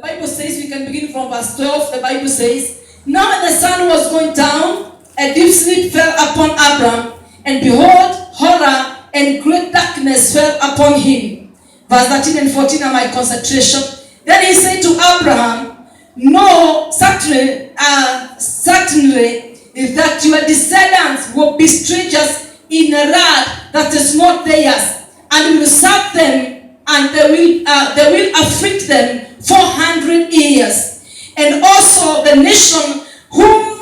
Bible says, we can begin from verse 12. The Bible says, now when the sun was going down, a deep sleep fell upon Abraham, and behold, horror and great darkness fell upon him. Verse 13 and 14 are my concentration. Then he said to Abraham, no, certainly that your descendants will be strangers in a land that is not theirs, and will serve them, and they will afflict them 400 years. And also the nation whom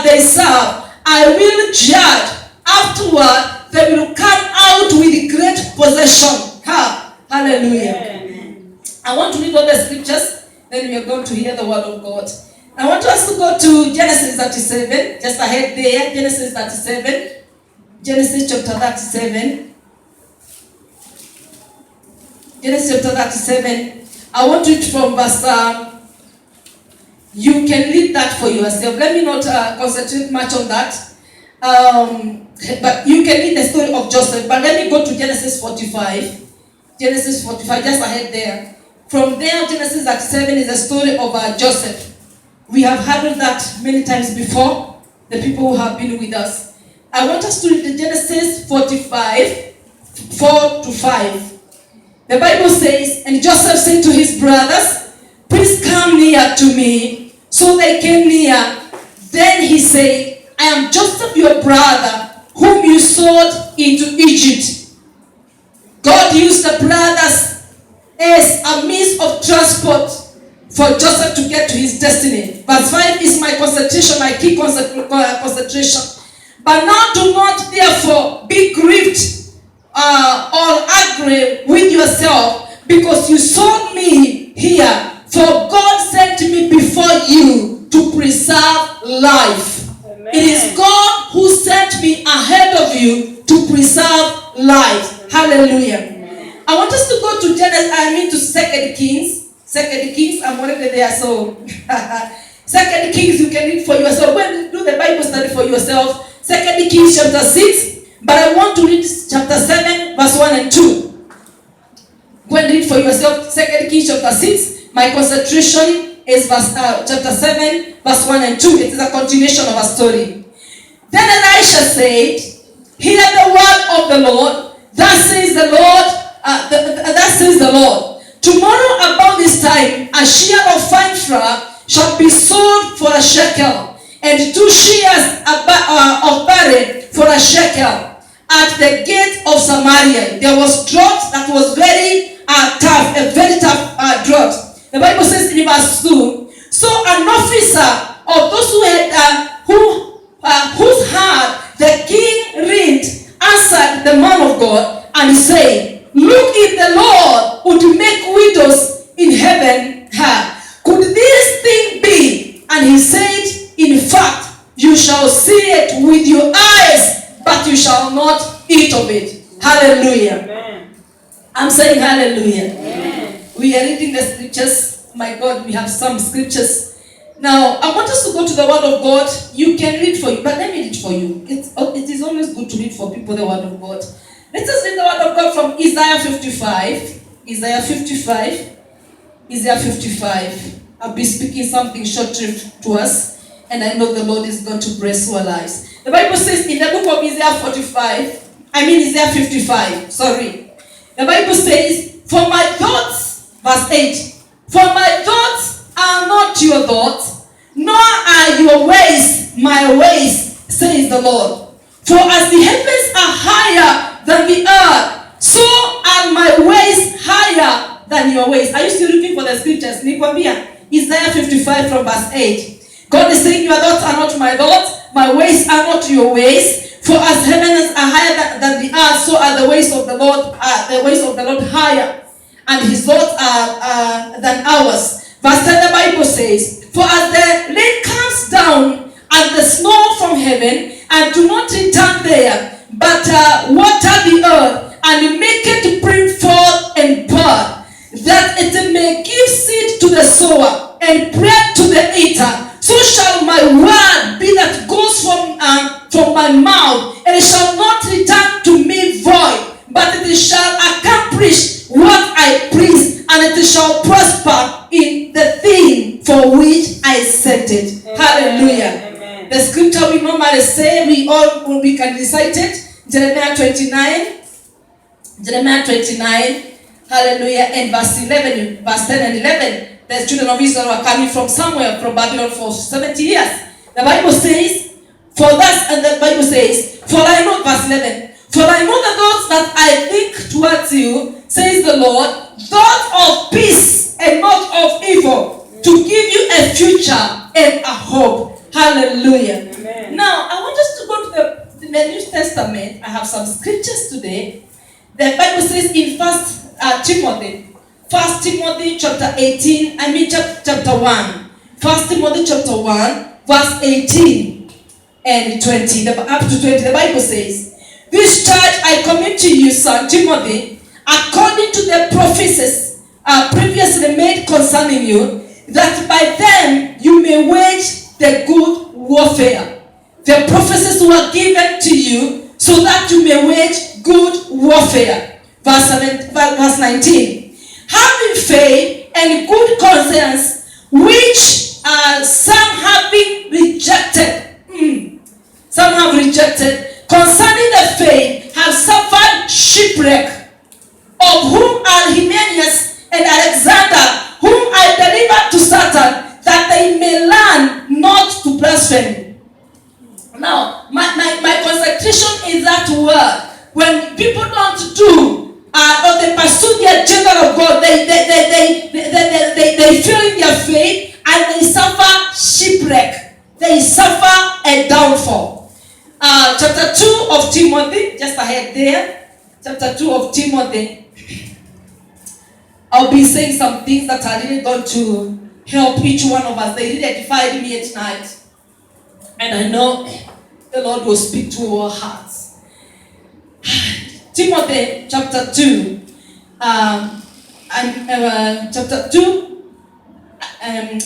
they serve, I will judge. Afterward, they will come out with great possession. Hallelujah. Amen. I want to read all the scriptures, then we are going to hear the word of God. I want us to go to Genesis 37, just ahead there, Genesis 37, Genesis chapter 37. Genesis chapter 37. I want to read from verse, you can read that for yourself. Let me not concentrate much on that. But you can read the story of Joseph. But let me go to Genesis 45. Genesis 45, just ahead there. From there, Genesis 37 is the story of Joseph. We have heard that many times before, the people who have been with us. I want us to read the Genesis 45, 4-5. The Bible says, and Joseph said to his brothers, please come near to me. So they came near. Then he said, I am Joseph your brother, whom you sold into Egypt. God used the brothers as a means of transport for Joseph to get to his destiny. Verse 5 is my concentration, my key concentration. But now do not therefore be grieved or angry with yourself, because you sold me here. For God sent me before you to preserve life. Amen. It is God who sent me ahead of you to preserve life. Hallelujah. Amen. I want us to go to to 2 Kings. 2 Kings, I'm already there, so 2 Kings you can read for yourself. When do the Bible study for yourself, 2 Kings chapter 6, but I want to read chapter 7, verse 1 and 2. Go and read for yourself 2 Kings chapter 6. My concentration is chapter 7, verse 1 and 2. It is a continuation of a story. Then Elisha said, hear the word of the Lord. Thus says the Lord, thus says the Lord. Tomorrow about this time, a shear of fine flour shall be sold for a shekel, and 2 shears of barley for a shekel. At the gate of Samaria, there was drought that was very tough, a very tough drought. The Bible says in verse 2, so an officer of those who had whose heart the king reigned answered the man of God and said, look, if the Lord would make widows in heaven, could this thing be? And he said, in fact, you shall see it with your eyes, but you shall not eat of it. Hallelujah. Amen. I'm saying hallelujah. Amen. We are reading the scriptures. My God, we have some scriptures. Now, I want us to go to the word of God. You can read for you, but let me read for you. It is always good to read for people the word of God. Let us read the word of God from Isaiah 55. Isaiah 55. Isaiah 55. I'll be speaking something short to us, and I know the Lord is going to bless our lives. The Bible says in the book of Isaiah 55, sorry. The Bible says, for my thoughts, verse 8, for my thoughts are not your thoughts, nor are your ways my ways, says the Lord. For as the heavens are higher than the earth, so are my ways higher than your ways. Are you still looking for the scriptures? Nikwambia, Isaiah 55 from verse 8. God is saying, your thoughts are not my thoughts, my ways are not your ways. For as heavens are higher than the earth, so are the ways of the Lord higher, and his thoughts are than ours. Verse 10, the Bible says, for as the rain comes down and the snow from heaven, and do not return there, but water the earth, and make it bring forth and bud, that it may give seed to the sower, and bread to the eater, so shall my word be that goes from my mouth, and it shall not return to me void, but it shall accomplish what I please, and it shall prosper in the thing for which I sent it. Amen. Hallelujah. Amen. The scripture we normally say, we can recite it. Jeremiah 29. Jeremiah 29. Hallelujah. And verse 11, verse 10 and 11. The children of Israel were coming from somewhere, from Babylon for 70 years. The Bible says, for I know, verse 11, for I know the thoughts that I think towards you, says the Lord, thoughts of peace and not of evil, to give you a future and a hope. Hallelujah. Amen. Now, I want us to go to the New Testament. I have some scriptures today. The Bible says in First Timothy chapter 18, chapter 1. First Timothy chapter 1, verse 18 and 20, up to 20, the Bible says, this charge I commit to you, son Timothy, according to the prophecies previously made concerning you, that by them you may wage the good warfare. The prophecies were given to you so that you may wage good warfare. Verse 19. Having faith and good conscience, which some having rejected. Some have rejected. Concerning the faith, have suffered shipwreck, of whom are Hymenaeus and Alexander, whom I delivered to Satan, that they may learn not to blaspheme. Now, my concentration is that word. When people don't do or they pursue the agenda of God, they fail in their faith and they suffer shipwreck. They suffer a downfall. Chapter 2 of Timothy, just ahead there. Chapter 2 of Timothy. I'll be saying some things that are really going to help each one of us. They really edified me at night. And I know the Lord will speak to our hearts. Timothy chapter 2. Chapter 2. 2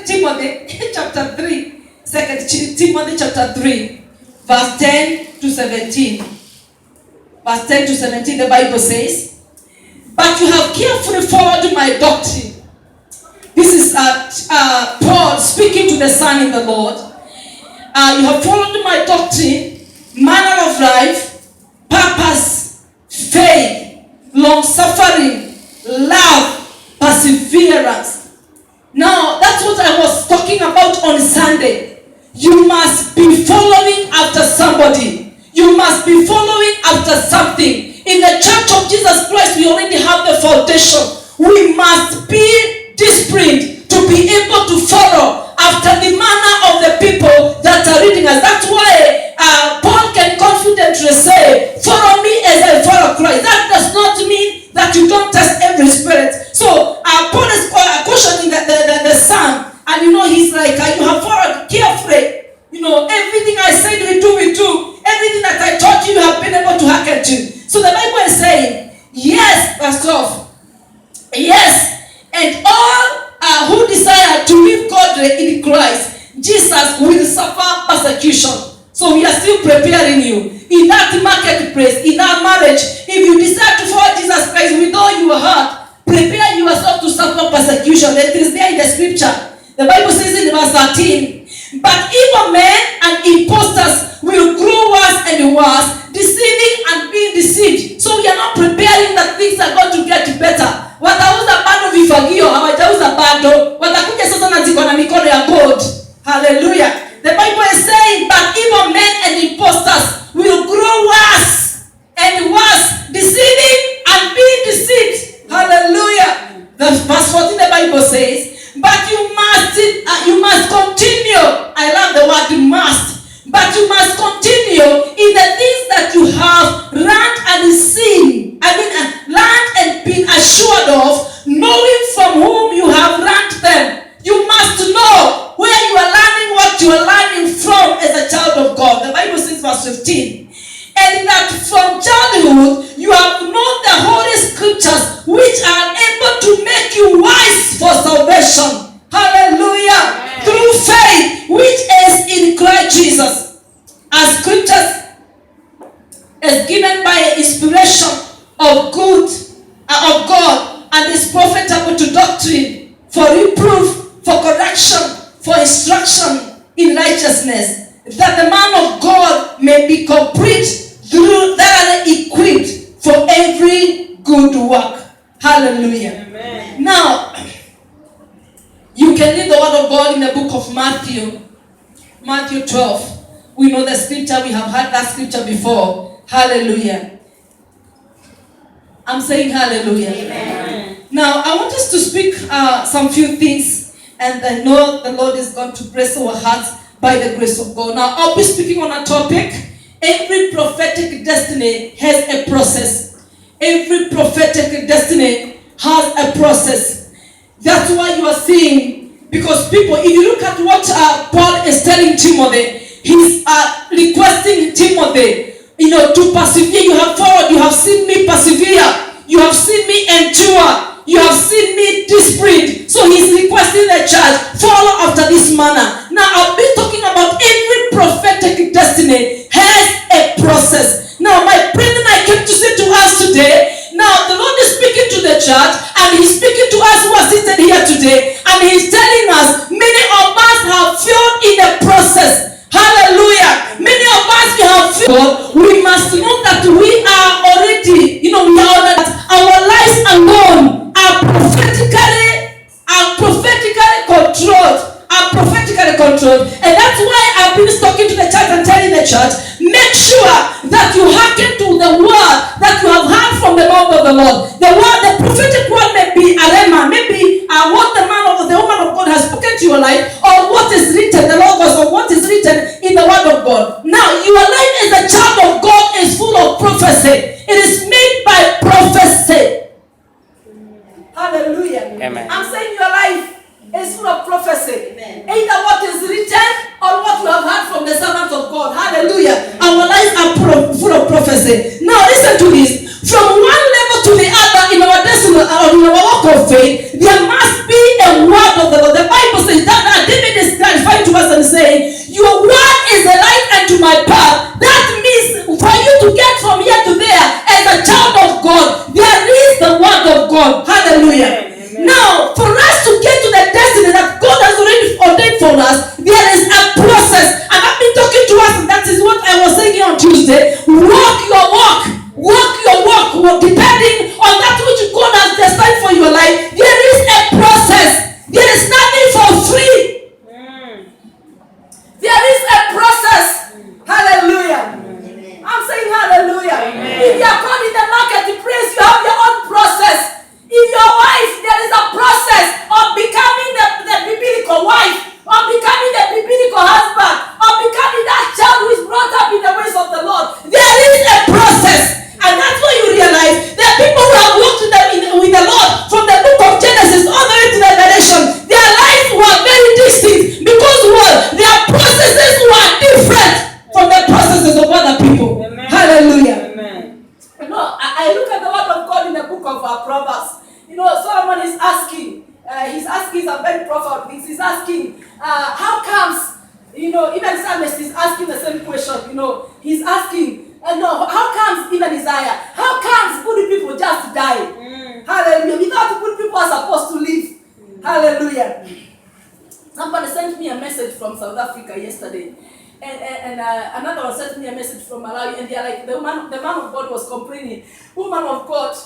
Timothy chapter 3. 2 Timothy chapter 3. Verse 10 to 17. Verse 10 to 17, the Bible says, but you have carefully followed my doctrine. This is Paul speaking to the Son in the Lord. You have followed my doctrine, manner of life, purpose, faith, long-suffering, love, perseverance. Now, that's what I was talking about on Sunday. You must be following after somebody. You must be following after something. In the Church of Jesus Christ, we already have the foundation. We must be disciplined to be able to follow after the manner of the people that are reading us. That's why Paul can confidently say, follow me as I follow Christ. That does not mean that you don't test every spirit. So Paul is cautioning the Son. And he's like, you have followed carefully. Everything I said we do. Everything that I taught you have been able to hearken to. So the Bible is saying, yes, verse 12. Yes, and all who desire to live godly in Christ Jesus will suffer persecution. So we are still preparing you. In that marketplace, in that marriage, if you decide to follow Jesus Christ with all your heart, prepare yourself to suffer persecution. It is there in the scripture. The Bible says in verse 13, but evil men and impostors will grow worse and worse, deceiving and being deceived. So we are not preparing that things are going to get better. Watauza bado vifagio, hawajauza bado. Watakuja sasa na ziko na mikono ya gold. Hallelujah. The Bible is saying, but evil men and impostors will grow worse and worse, deceiving and being deceived. Hallelujah. The verse 14, the Bible says, but you must continue. I love the word must. But you must continue in the things that you have learned and seen. Learned and been assured of, knowing from whom you have learned them. You must know where you are learning what you are learning from as a child of God. The Bible says, verse 15. And that from childhood you have known the Holy Scriptures, which are able to make you wise for salvation. Hallelujah. Amen. Through faith, which is in Christ Jesus. As Scriptures is given by inspiration of God and is profitable to doctrine, for reproof, for correction, for instruction in righteousness, that the man of God may be complete, through that equipped for every good work. Hallelujah. Amen. Now, you can read the word of God in the book of Matthew 12. We know the scripture, we have heard that scripture before. Hallelujah. I'm saying hallelujah. Amen. Now, I want us to speak some few things, and I know the Lord is going to bless our hearts by the grace of God. Now, I'll be speaking on a topic. Every prophetic destiny has a process. Every prophetic destiny has a process. That's why you are seeing, because people, if you look at what Paul is telling Timothy, he's requesting Timothy, to persevere. You have followed, you have seen me persevere, you have seen me endure, you have seen me disciplined. So he's requesting the church, follow after this manner. Now, I'll be talking about every prophetic destiny has a process. Now, my brethren, I came to say to us today, now the Lord is speaking to the church, and he's speaking to us who are seated here today, and he's telling us, many of us have failed in the process. Hallelujah. Many of us have failed. We must know that we are already, we are already, our lives alone are prophetically controlled. And that's why I've been talking to the church and telling the church, make sure that you hearken to the word that you have heard from the mouth of the Lord. The prophetic word may be a rhema, maybe what the woman of God has spoken to your life, or what is written, the logos, or what is written in the word of God. Now, your life as a child of God is full of prophecy. It is made by prophecy. Hallelujah. Amen. I'm saying your life is full of prophecy. Amen. Either what is written or what you have heard from the servants of God. Hallelujah. Our lives are full of prophecy. Now listen to this. From one level to the other in our destiny or in our walk of faith, there must be a word of the Lord. The Bible says that David is clarifying to us and saying, your word is a light unto my path. That means for you to get from here to there as a child of God, there is the word of God. Hallelujah. Amen. Now, for us to get to the destiny that God has already ordained for us, there is a process. And I've been talking to us, and that is what I was saying on Tuesday. Walk your walk. Walk your walk. Depending on that which God has destined for your life, there is a process. There is nothing for free. There is a process. Hallelujah. I'm saying hallelujah. Amen. If you are caught in the marketplace, you have your own process. In your wife, there is a process of becoming the biblical wife, of becoming the biblical husband, of becoming that child who is brought up in the ways of the Lord. There is a process. And that's why you realize that people who have walked with the Lord from the book of Genesis all the way to Revelation, their lives were very distinct because their processes were different from the processes of other people. Amen. Hallelujah. Amen. I look at the word of God in the book of Proverbs. Solomon is asking, he's a very profound thing. He's asking, how comes, even Psalmist is asking the same question, he's asking, how comes even Isaiah, how comes good people just die? Hallelujah. Without good people are supposed to live. Hallelujah. Somebody sent me a message from South Africa yesterday. And another one sent me a message from Malawi, and they're like, the man of God was complaining, woman of God,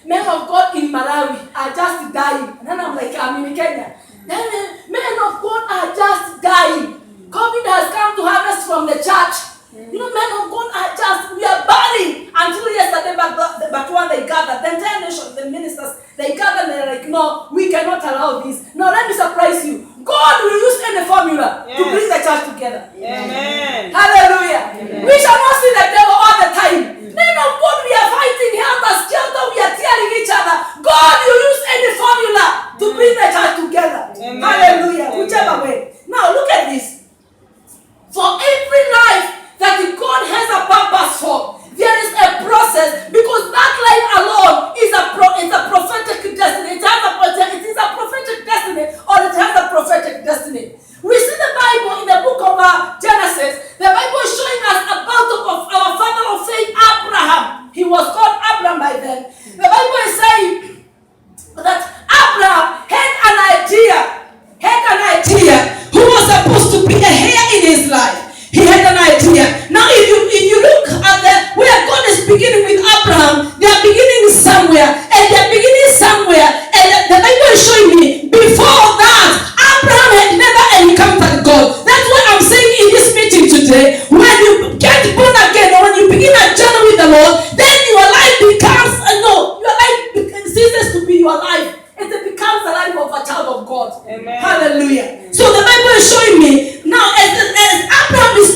men of God in Malawi are just dying. And then I'm like, I'm in Kenya. Then men of God are just dying. COVID has come to harvest from the church. Men of God are we are burning. Until yesterday, but when they gathered, the entire nation, the ministers, they gathered and they're like, no, we cannot allow this. Now let me surprise you. God will use any formula to bring the church together. Amen. Hallelujah. Amen. We shall not see the devil all the time. Men of God, we are fighting, help us, shelter, we are tearing each other. God will use any formula to bring the church together. Amen. Hallelujah. Amen. Whichever way. Now look at this. For every life that God has a purpose for, there is a process, because that life alone is a prophetic destiny. It is a prophetic destiny, or it has a prophetic destiny. We see the Bible in the book of Genesis. The Bible is showing us about of our father of faith, Abraham. He was called Abraham by then. The Bible is saying that Amen. Hallelujah. So the Bible is showing me now as Abraham is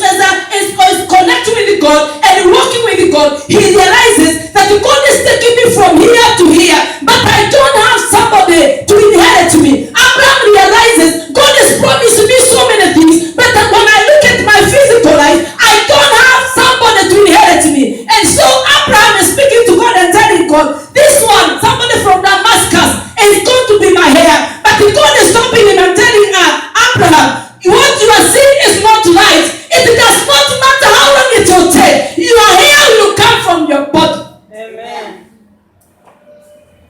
connecting with God and walking with God, he realizes that God is taking me from here to here, but I don't have somebody to inherit me. Abraham realizes God is promising me so many things, but then when I look at my physical life, I don't have somebody to inherit me. And so Abraham is speaking to God and telling God, this one, somebody from Damascus, is going to be my heir. But God is stopping him and telling Abraham, what you are seeing is not right. It does not matter how long it will take. Your hair will come from your body. Amen.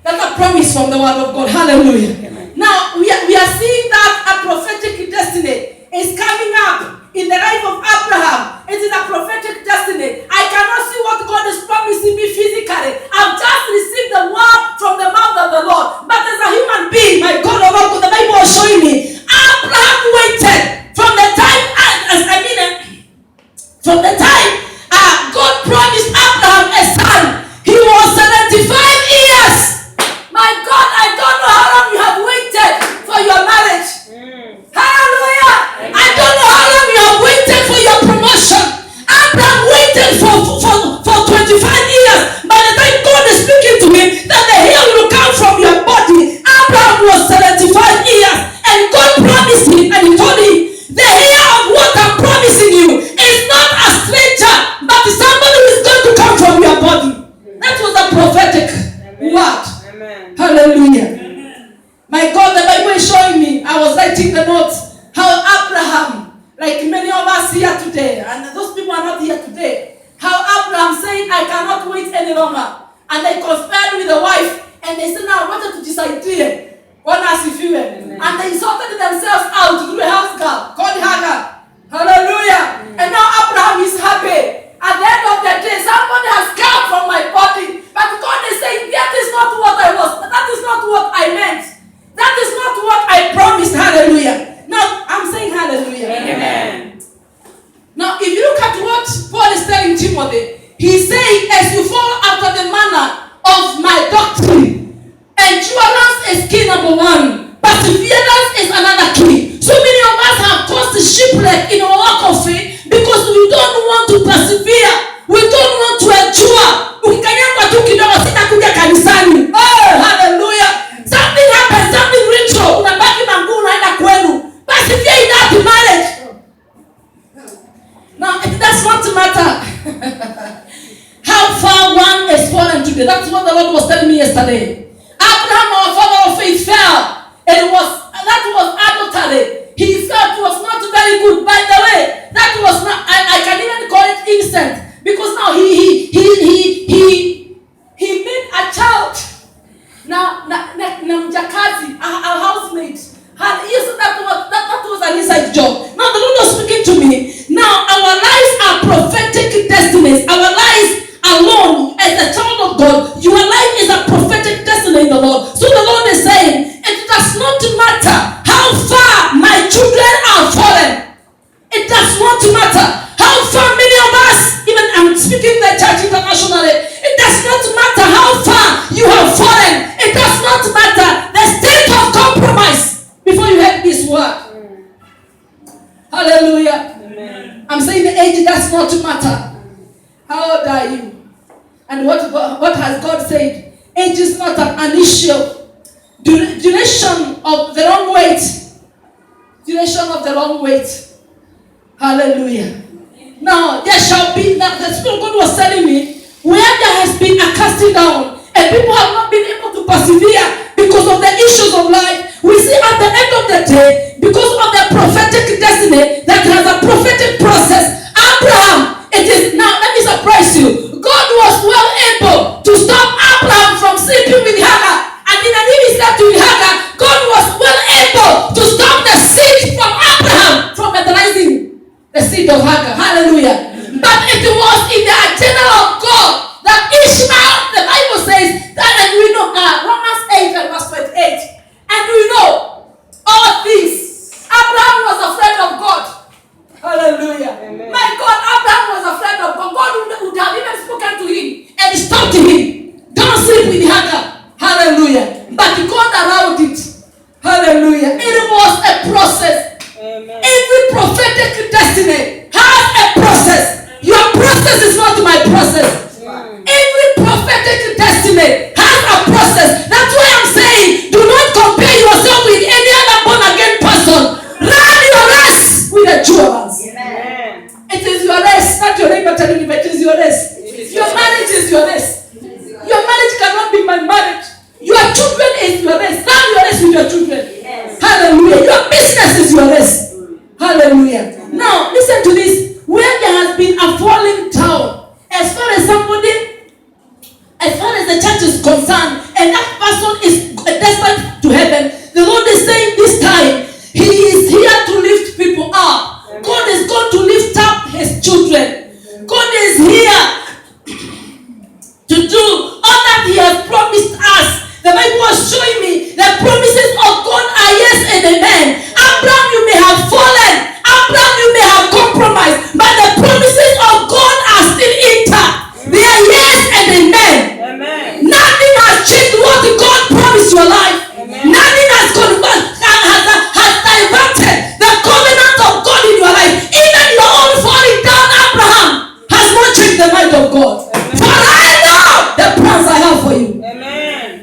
That's a promise from the word of God. Hallelujah. Amen. Now we are seeing that a prophetic destiny is coming up in the life of Abraham. It is a prophetic destiny. I cannot see what God is promising me physically. I've just received the word from the mouth of the Lord. But as a human being, my God, the Bible is showing me, Abraham waited from the time, God promised Abraham a son. He was 75 years. My God, I don't know how long you have waited for your marriage. Hallelujah. I don't know how long you have waited for your promotion. Abraham waited for 25 years. By the time God is speaking to him, that the hair will come from your body. Abraham was 75 years. And God promised him, and he told him, the hair of what I'm promising you is not a stranger, but somebody who is going to come from your body. That was a prophetic word. Amen. Hallelujah. Amen. My God, the Bible is showing me, I was writing the notes, how Abraham, like many of us here today, and those people are not here today, how Abraham said, I cannot wait any longer. And they conspired with the wife, and they said, now I wanted to decide here. One as if you were. And they sorted themselves out through a house girl called Hagar. Hallelujah. And now Abraham is happy. At the end of the day, somebody has come from my body. But God is saying, that is not what I was. That is not what I meant. That is not what I promised. Hallelujah. Now, I'm saying hallelujah. Amen. Now, if you look at what Paul is telling Timothy, he's saying, as you follow after the manner of my doctrine, endurance is key number one. Perseverance is another key. So many of us have caused shipwreck in our walk of faith because we don't want to persevere. We don't want to endure. Ukikanyagwa tu kidogo sitakuja kanisani. Oh, hallelujah. Something happens, something ritual. Unabaki na nguo unaenda kwenu. Persevere in that marriage. Now, it does not matter how far one is fallen today. That's what the Lord was telling me yesterday. Abraham, our father of faith, fell. And that was adultery. He felt it was not very good. By the way, that was not, I can even call it instant. Because now he made a child. Now, mjakazi, a housemaid. That was an inside job. Now the Lord was speaking to me. Now our lives are prophetic destinies. Our lives alone as a child of God, your life is a prophetic destiny in the Lord. So the Lord is saying, it does not matter how far my children are fallen. It does not matter how far many of us, even I'm speaking the church internationally, it does not matter how far you have fallen. It does not matter the state of compromise before you heard this word. Hallelujah. Amen. I'm saying the age does not matter. How old are you? And what has God said? Age is not an issue. Duration of the long wait. Duration of the long wait. Hallelujah. Now, there shall be, now the Spirit of God was telling me, where there has been a casting down, and people have not been able to persevere because of the issues of life, we see at the end of the day, because of the prophetic destiny that has a prophetic process, Abraham, it is now, let me surprise you, God was well able to stop Abraham from sleeping with Hagar. And in the day he slept with Hagar, God was well able to stop the seed from Abraham from fertilizing the seed of Hagar. Hallelujah. But it was in the agenda of God that Ishmael, the Bible says, that, and we know Romans 8 and verse 28. And we know all things. Abraham was afraid of God. Hallelujah. Amen. My God, Abraham was afraid of God. God would have even spoken to him and stopped him. Don't sleep with Hagar. Hallelujah. But God allowed it. Hallelujah. It was prophetic destiny has a process. Your process is not my process. Every prophetic destiny has a process. That's why I'm saying, do not compare yourself with any other born again person. Run your race with endurance. It is your race, not your neighbor telling you, but it is your race. Your marriage is your race. Your marriage cannot be my marriage. Your children is your race. Run your race with your children. Hallelujah. Your business is your race. Hallelujah. Now, listen to this. Where there has been a falling down, as far as the church is concerned, and that person is destined to heaven, the Lord is saying this time, He is here to lift people up. God is going to lift up His children. God is here to do all that He has promised us. The Bible was showing me the promises of God are yes and amen. Abraham, you may have fallen. Abraham, you may have compromised. But the promises of God are still intact. They are yes and amen. Nothing has changed what God promised your life. Nothing has diverted the covenant of God in your life. Even your own falling down, Abraham, has not changed the mind of God. For I know the plans I have for you.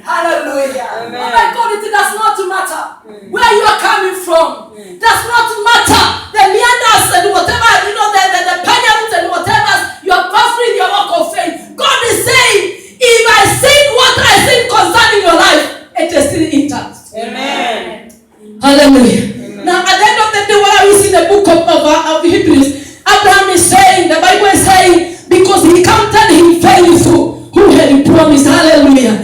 Hallelujah. Oh my God, it does not matter where you are coming from. Does not matter the meanders and whatever, the pioneers and whatever you are passing in your walk of faith. God is saying, if I say what I think concerning your life, it is still intact. Amen. Hallelujah. Amen. Now at the end of the day, what I read in the book of Hebrews, Abraham is saying, the Bible is saying, because he counted him faithful who had promised. Hallelujah.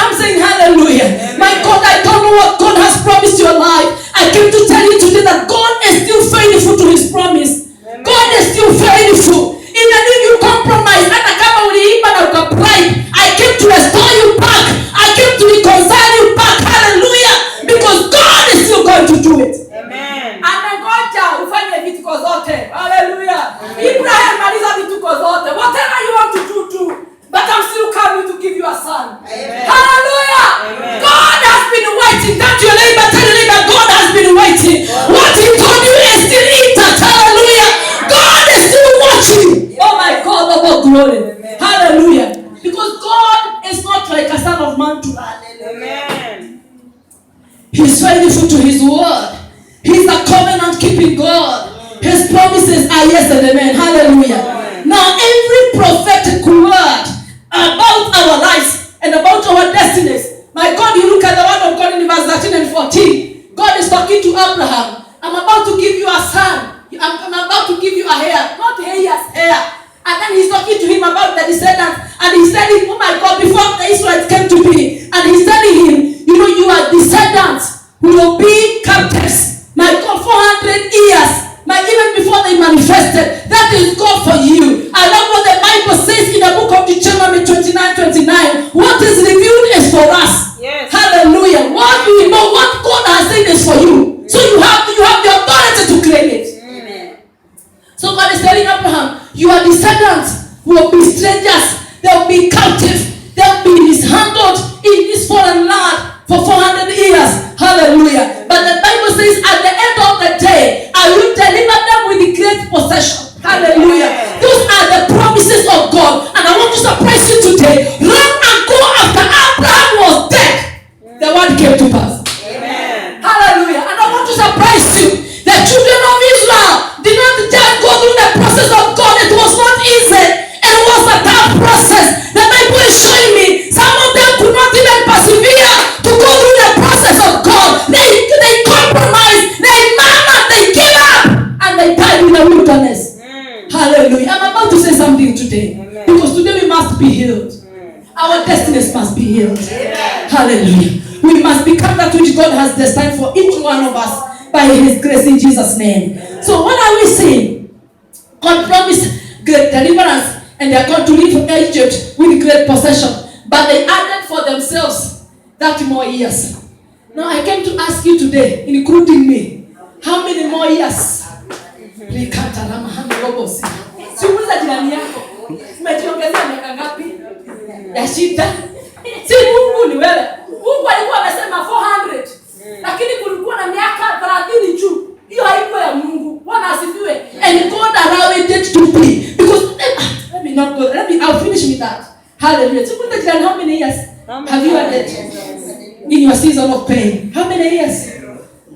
I'm saying hallelujah. Amen. My God, I don't know what God has promised your life. I came to tell you today that God is still faithful to His promise. Amen. God is still faithful. Even if you compromise, I came to restore you back. I came to reconcile you back. Hallelujah. Because God is still going to do it. Amen. Hallelujah. Abraham maliza vituko zote. Whatever you want to do, but I'm still coming to give you a son. Amen. Hallelujah. Amen. God has been waiting. Tell your neighbor, God has been waiting. What He told you is still intact. Hallelujah. God is still watching. Oh my God, oh God, glory. Amen. Hallelujah. Because God is not like a son of man to lie. Amen. He's faithful to His word. He's a covenant-keeping God. His promises are yes and amen. Hallelujah. Amen. Now, every prophetic word about our lives and about our destinies, my God, you look at the word of God in verse 13 and 14. God is talking to Abraham. I'm about to give you a son. I'm about to give you a hair. Not hair's hair. And then He's talking to him about the descendants. And He's telling him, oh my God, before the Israelites came to be. And He's telling him, your descendants will be captives. My God, 400 years. Even before they manifested. That is God for you. I love what the Bible says in the book of Deuteronomy 29:29. What is revealed is for us. Yes. Hallelujah. What we know, what God has said is for you. So you have the authority to claim it. Amen. So God is telling Abraham, your descendants will be strangers. They will be captive. They will be mishandled in this foreign land for 400 years. Hallelujah. But the Bible says at the end of the day, I will deliver them with the great possession. Hallelujah. Those are the promises of God. And I want to surprise you today. Long ago, after Abraham was dead, the word came to pass. Amen. Hallelujah. And I want to surprise you. The children of Israel did not just go through the process of God. It was not easy. It was a tough process. The Bible is showing me some of them could not even persevere to go through the process of God. They compromised. They murmured. They gave up. And they died in the wilderness. Hallelujah. I'm about to say something today. Amen. Because today we must be healed. Our destinies must be healed. Amen. Hallelujah. We must become that which God has destined for each one of us by His grace in Jesus' name. Amen. So what are we saying? God promised great deliverance and they are going to leave Egypt with great possession. But they added for themselves 30 more years. Now I came to ask you today, including me, how many more years? Simuliza jirani yako. Umejiongezea miaka ngapi? Ya shida. Si Mungu ni wewe. Mungu alikuwa amesema 400. Lakini kulikuwa na miaka 30 juu. Hiyo haikuwa ya Mungu. Bwana asifiwe. Hallelujah. So put that, how many years have you had it in your season of pain? How many years?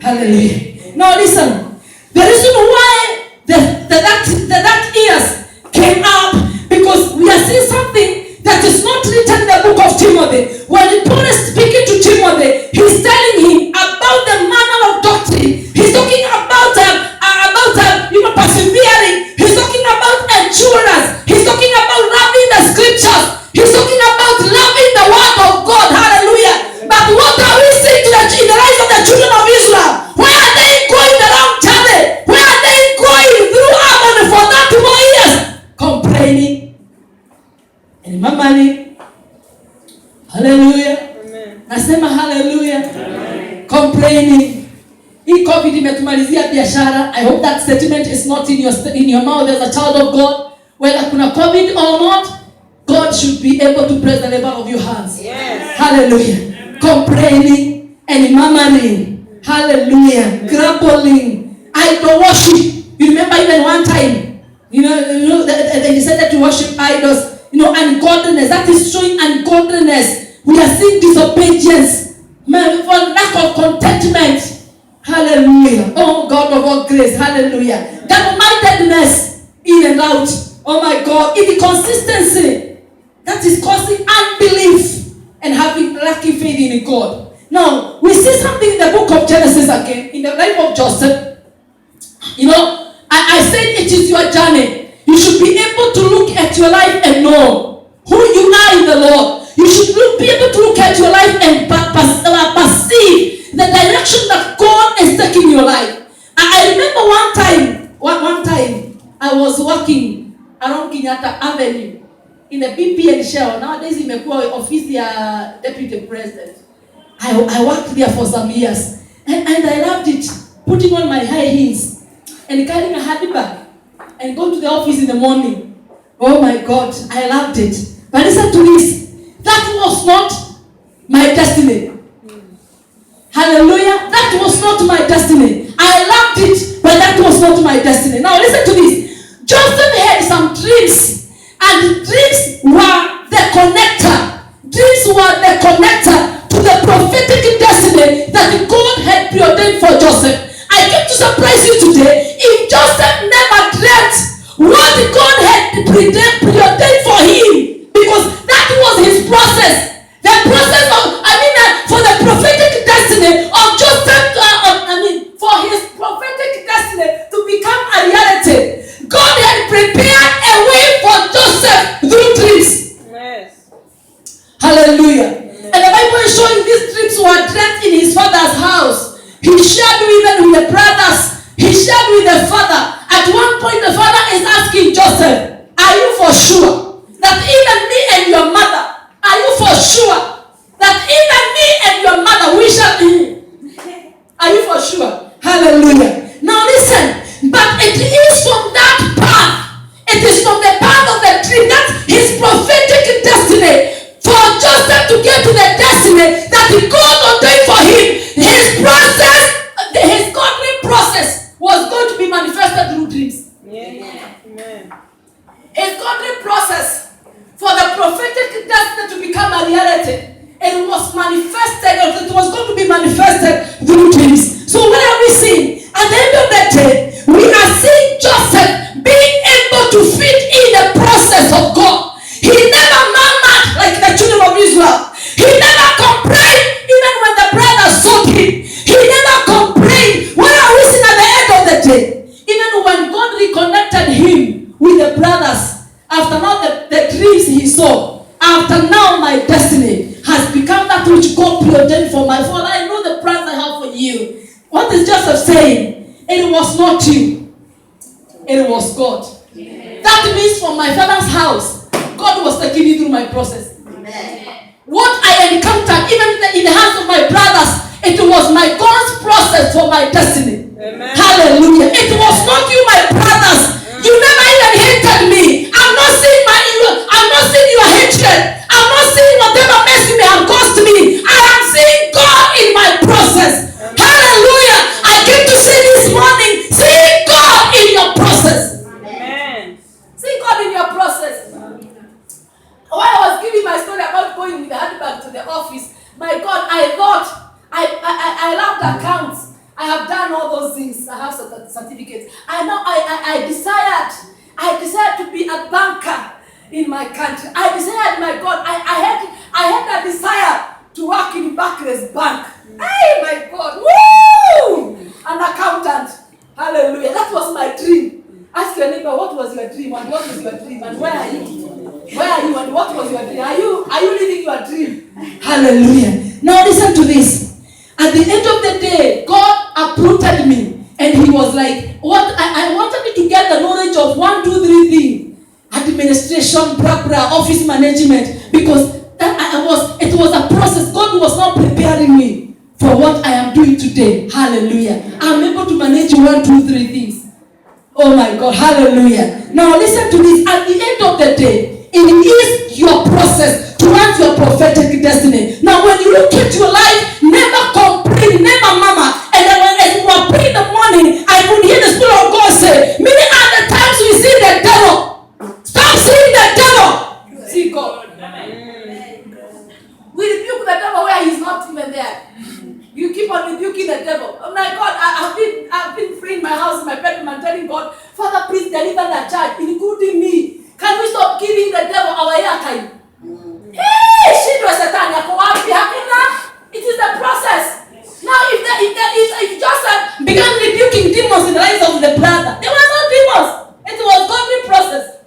Hallelujah. Now listen. The reason why that ears came up, because we are seeing something that is not written in the book of Timothy. When Paul is speaking to Timothy, he's telling him about the manner of doctrine. He's talking about persevering. He's talking about endurance. He's talking about loving the scriptures. He's talking about loving the word of God. Hallelujah. But what are we seeing in the lives of the children of Israel? Where are they going the wrong journey? Where are they going through agony for 30 more years? Complaining and murmuring. Hallelujah. Amen. Nasema hallelujah. Amen. Complaining. Hii COVID imetumalizia biashara. I hope that statement is not in your mouth as a child of God. Whether kuna COVID or not, God should be able to press the level of your hands. Yes. Hallelujah. Amen. Complaining and murmuring. Hallelujah. Grumbling. Idol worship. You remember even one time, they decided to worship idols. Ungodliness. That is showing ungodliness. We are seeing disobedience. For lack of contentment. Hallelujah. Oh God of all grace. Hallelujah. Double-mindedness in and out. Oh my God. Inconsistency. That is causing unbelief and having lacking faith in God. Now, we see something in the book of Genesis again. In the life of Joseph. I said it is your journey. You should be able to look at your life and know who you are in the Lord. You should be able to look at your life and perceive the direction that God is taking your life. I remember one time I was working around Kenyatta Avenue in the BP and Shell. Nowadays imekuwa office ya deputy president. I worked there for some years and I loved it. Putting on my high heels and carrying a handbag and go to the office in the morning. Oh my God, I loved it. But listen to this. That was not my destiny. Hallelujah. That was not my destiny. I loved it, but that was not my destiny. Now listen to this. Joseph had some dreams, and dreams were the connector. Dreams were the connector to the prophetic destiny that God had preordained for Joseph. I came to surprise you today. If Joseph never dreamt what God had preordained for him, because that was his process. The process of, for the prophetic destiny of Joseph, for his prophetic destiny to become a reality, God had prepared a way for Joseph through dreams. Yes. Hallelujah. Amen. And the Bible is showing these dreams were dreamt in his father's house. He shared even with the brothers. He shared with the father. At one point, the father is asking Joseph, are you for sure that even me and your mother, are you for sure that even me and your mother, we shall be? Are you for sure? Hallelujah. Now listen, but it is from that path. It is from the path of the dream, that's his prophetic destiny. For Joseph to get to the destiny that God ordained for him, his process, his godly process was going to be manifested through dreams. Yeah. Amen. His godly process for the prophetic destiny to become a reality, it was manifested, or it was going to be manifested through dreams. So what are we seeing? At the end of the day, we are seeing Joseph being able to fit in the process of God. He never murmured like the children of Israel. He never complained even when the brothers sold him. He never complained. What are we seeing at the end of the day? Even when God reconnected him with the brothers, after now the dreams he saw, after now my destiny has become that which God preordained for my father. I know the plans I have for you. What is Joseph saying? It was not you. It was God. Amen. That means from my father's house, God was taking me through my process. Amen. What I encountered, even in the hands of my brothers, it was my God's process for my destiny. Amen. Hallelujah. It was not you, my brothers. You never even hated me. I'm not seeing your hatred. I'm not seeing whatever mess you may have caused me. I am seeing God in my process. Amen. Hallelujah. I came to see this morning, seeing God in your process. Amen. See God in your process. While I was giving my things. I have certificates. I desired to be a banker in my country. I desired, my God, I had that desire to work in Barclays Bank. Hey, my God, woo! An accountant. Hallelujah. That was my dream. Ask your neighbor, what was your dream and what was your dream and where are you? Where are you and what was your dream? Are you living your dream? Hallelujah. Now listen to this. At the end of the day, God uprooted me and he was like, what I wanted me to get the knowledge of 1, 2, 3 things. Administration, office management, because it was a process. God was not preparing me for what I am doing today. Hallelujah. I'm able to manage 1, 2, 3 things. Oh my God. Hallelujah. Now listen to this. At the end of the day, it is your process towards your prophetic destiny. Now when you look at your life, never complain, never mama. And then when you were praying in the morning, I could hear the Spirit of God say, many other times we see the devil. Stop seeing the devil. See God. We rebuke the devil where he's not even there. You keep on rebuking the devil. Oh my God, I've been freeing my house, my bedroom, and telling God, Father, please deliver that child, including me. Can we stop giving the devil our airtime? Hey, she was a time. It is a process. Now, if Joseph began rebuking demons in the lives of the brother, there were no demons. It was godly process.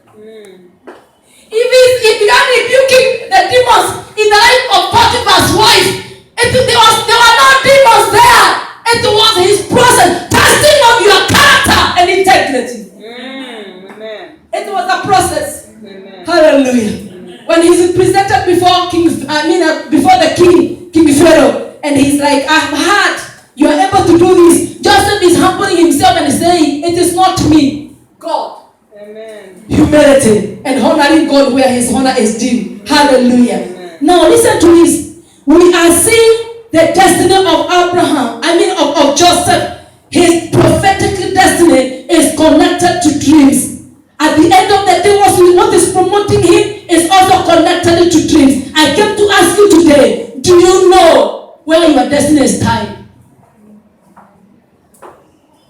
If he began rebuking the demons in the life of Potiphar's wife, there were no demons there. It was his process, testing of your character and integrity. Amen. It was a process. Amen. Hallelujah. Amen. When he's presented before before the King Pharaoh, and he's like, I've heard you are able to do this. Joseph is humbling himself and saying, it is not me, God. Amen. Humility and honoring God where his honor is due. Hallelujah. Amen. Now listen to this. We are seeing the destiny of Abraham, of Joseph. His prophetic destiny is connected to dreams. At the end of the day, what is promoting him is also connected to dreams. I came to ask you today, do you know where your destiny is tied?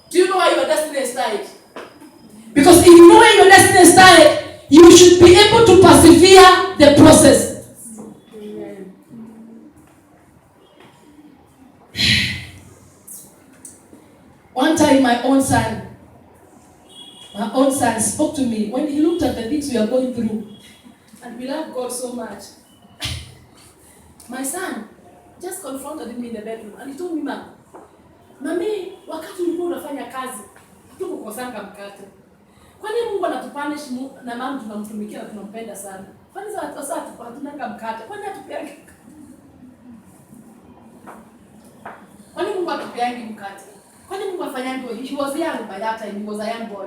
Do you know where your destiny is tied? Because if you know where your destiny is tied, you should be able to persevere the process. Amen. One time my own son spoke to me when he looked at the things we are going through. And we love God so much. My son just confronted me in the bedroom and he told me, Mami, wakati ulikuwa unafanya kazi, hatukukosanga mkate. Kwani Mungu anatupanish na mama tunamtumikia na tunampenda sana? Kwani sasa hatunanga mkate? Kwani hatupeangi? Kwani Mungu hatupeangi mkate? Kwani Mungu afanyangi? He was young by that time. He was a young boy.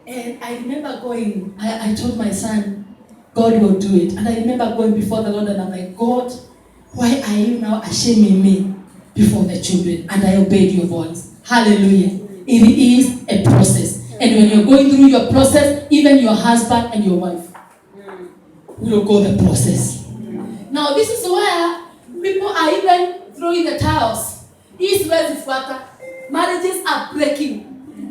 And I remember going, I told my son, God will do it. And I remember going before the Lord and I'm like, God, why are you now ashaming me before the children? And I obeyed your voice. Hallelujah. It is a process. And when you're going through your process, even your husband and your wife will go the process. Now this is where people are even throwing the towels. East, west, marriages are breaking.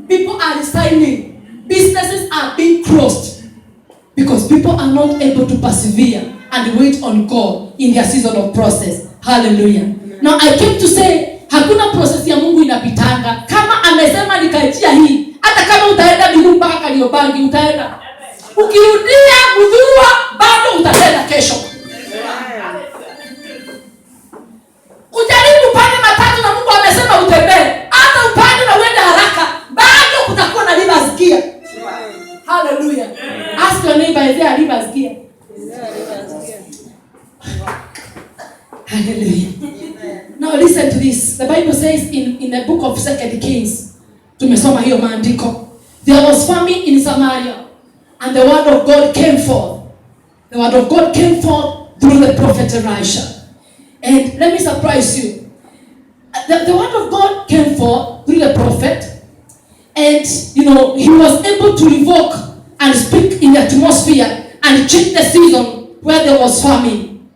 People are resigning. Businesses are being closed. Because people are not able to persevere and wait on God in their season of process. Hallelujah. Now I came to say, hakuna process ya Mungu inapitanga. Kama amesema nikaijia hii, hata kama utaenda mbinguni mpaka Kariobangi utaenda. Ukirudia Mudhurwa bado utaenda kesho. Ujaribu upande matatu na Mungu amesema utembee. Hata upande na uende haraka, bado kutakuwa na rivers gear. Hallelujah. Ask your neighbor, is there a rivers gear? Hallelujah. Now listen to this. The Bible says in the book of 2 Kings, tumesoma hiyo maandiko, there was famine in Samaria and the word of God came forth. The word of God came forth through the prophet Elisha. And let me surprise you. The word of God came forth through the prophet, and he was able to evoke and speak in the atmosphere and change the season where there was famine.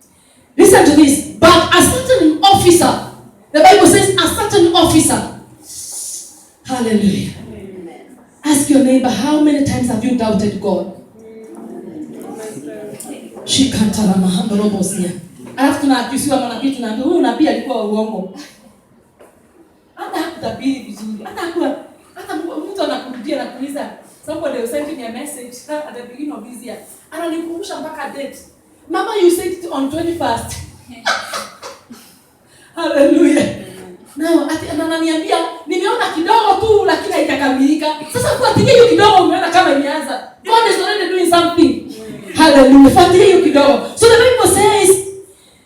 Listen to this. But a certain officer, the Bible says a certain officer Hallelujah. Ask your neighbor, how many times have you doubted God? Shikantala mahandorobosia. Alafu tunaakisiwa manabii, tunaambia huyu nabii alikuwa uongo. Hata hakutabiri vizuri. Hata mtu anakurudia na kuuliza, somebody was sending me a message at the beginning of this year. Ananikumbusha mpaka date. Mama, you said it on 21st. Hallelujah. Now, ananiambia nimeona kidogo tu lakini haitakamilika. Sasa fuatilia hiyo kidogo, umeona kama imeanza. God is already doing something. Hallelujah. Fuatilia hiyo kidogo. So the Bible says,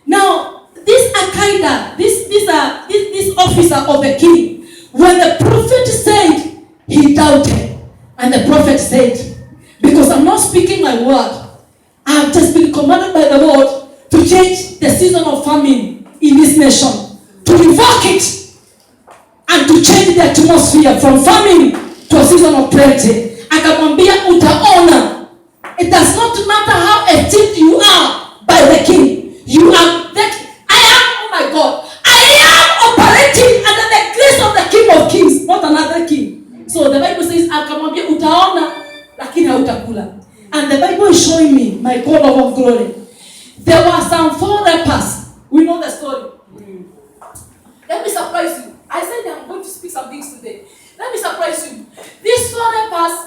now this Akaida, this officer of the king, when the prophet said, he doubted, and the prophet said, because I'm not speaking my word, I have just been commanded by the Lord to change the season of famine in this nation, to revoke it, and to change the atmosphere from famine to a season of plenty. Akamwambia utaona. It does not matter how esteemed you are by the king. You are that I am, oh my God, I am operating under the grace of the King of Kings, not another king. So the Bible says akamwambia utaona lakini hautakula. And the Bible is showing me, my God of glory, there were some 4 lepers. We know the story. Let me surprise you. I said I'm going to speak some things today. Let me surprise you. These 4 lepers,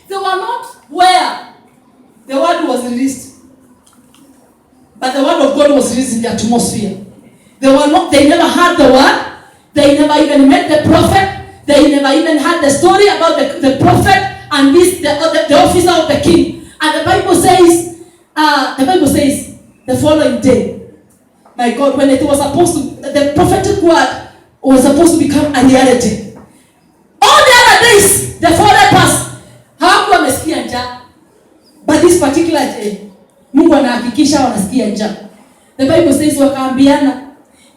they were not where the word was released, but the word of God was released in the atmosphere. They never heard the word. They never even met the prophet. They never even heard the story about the prophet and the officer of the king. And the Bible says the following day, my God, when it was supposed to, the prophetic word was supposed to become a reality. All the other days, the 4 lepers hawakuwa wamesikia njaa. But this particular day, Mungu anahakikisha wanasikia njaa. The Bible says wakaambiana,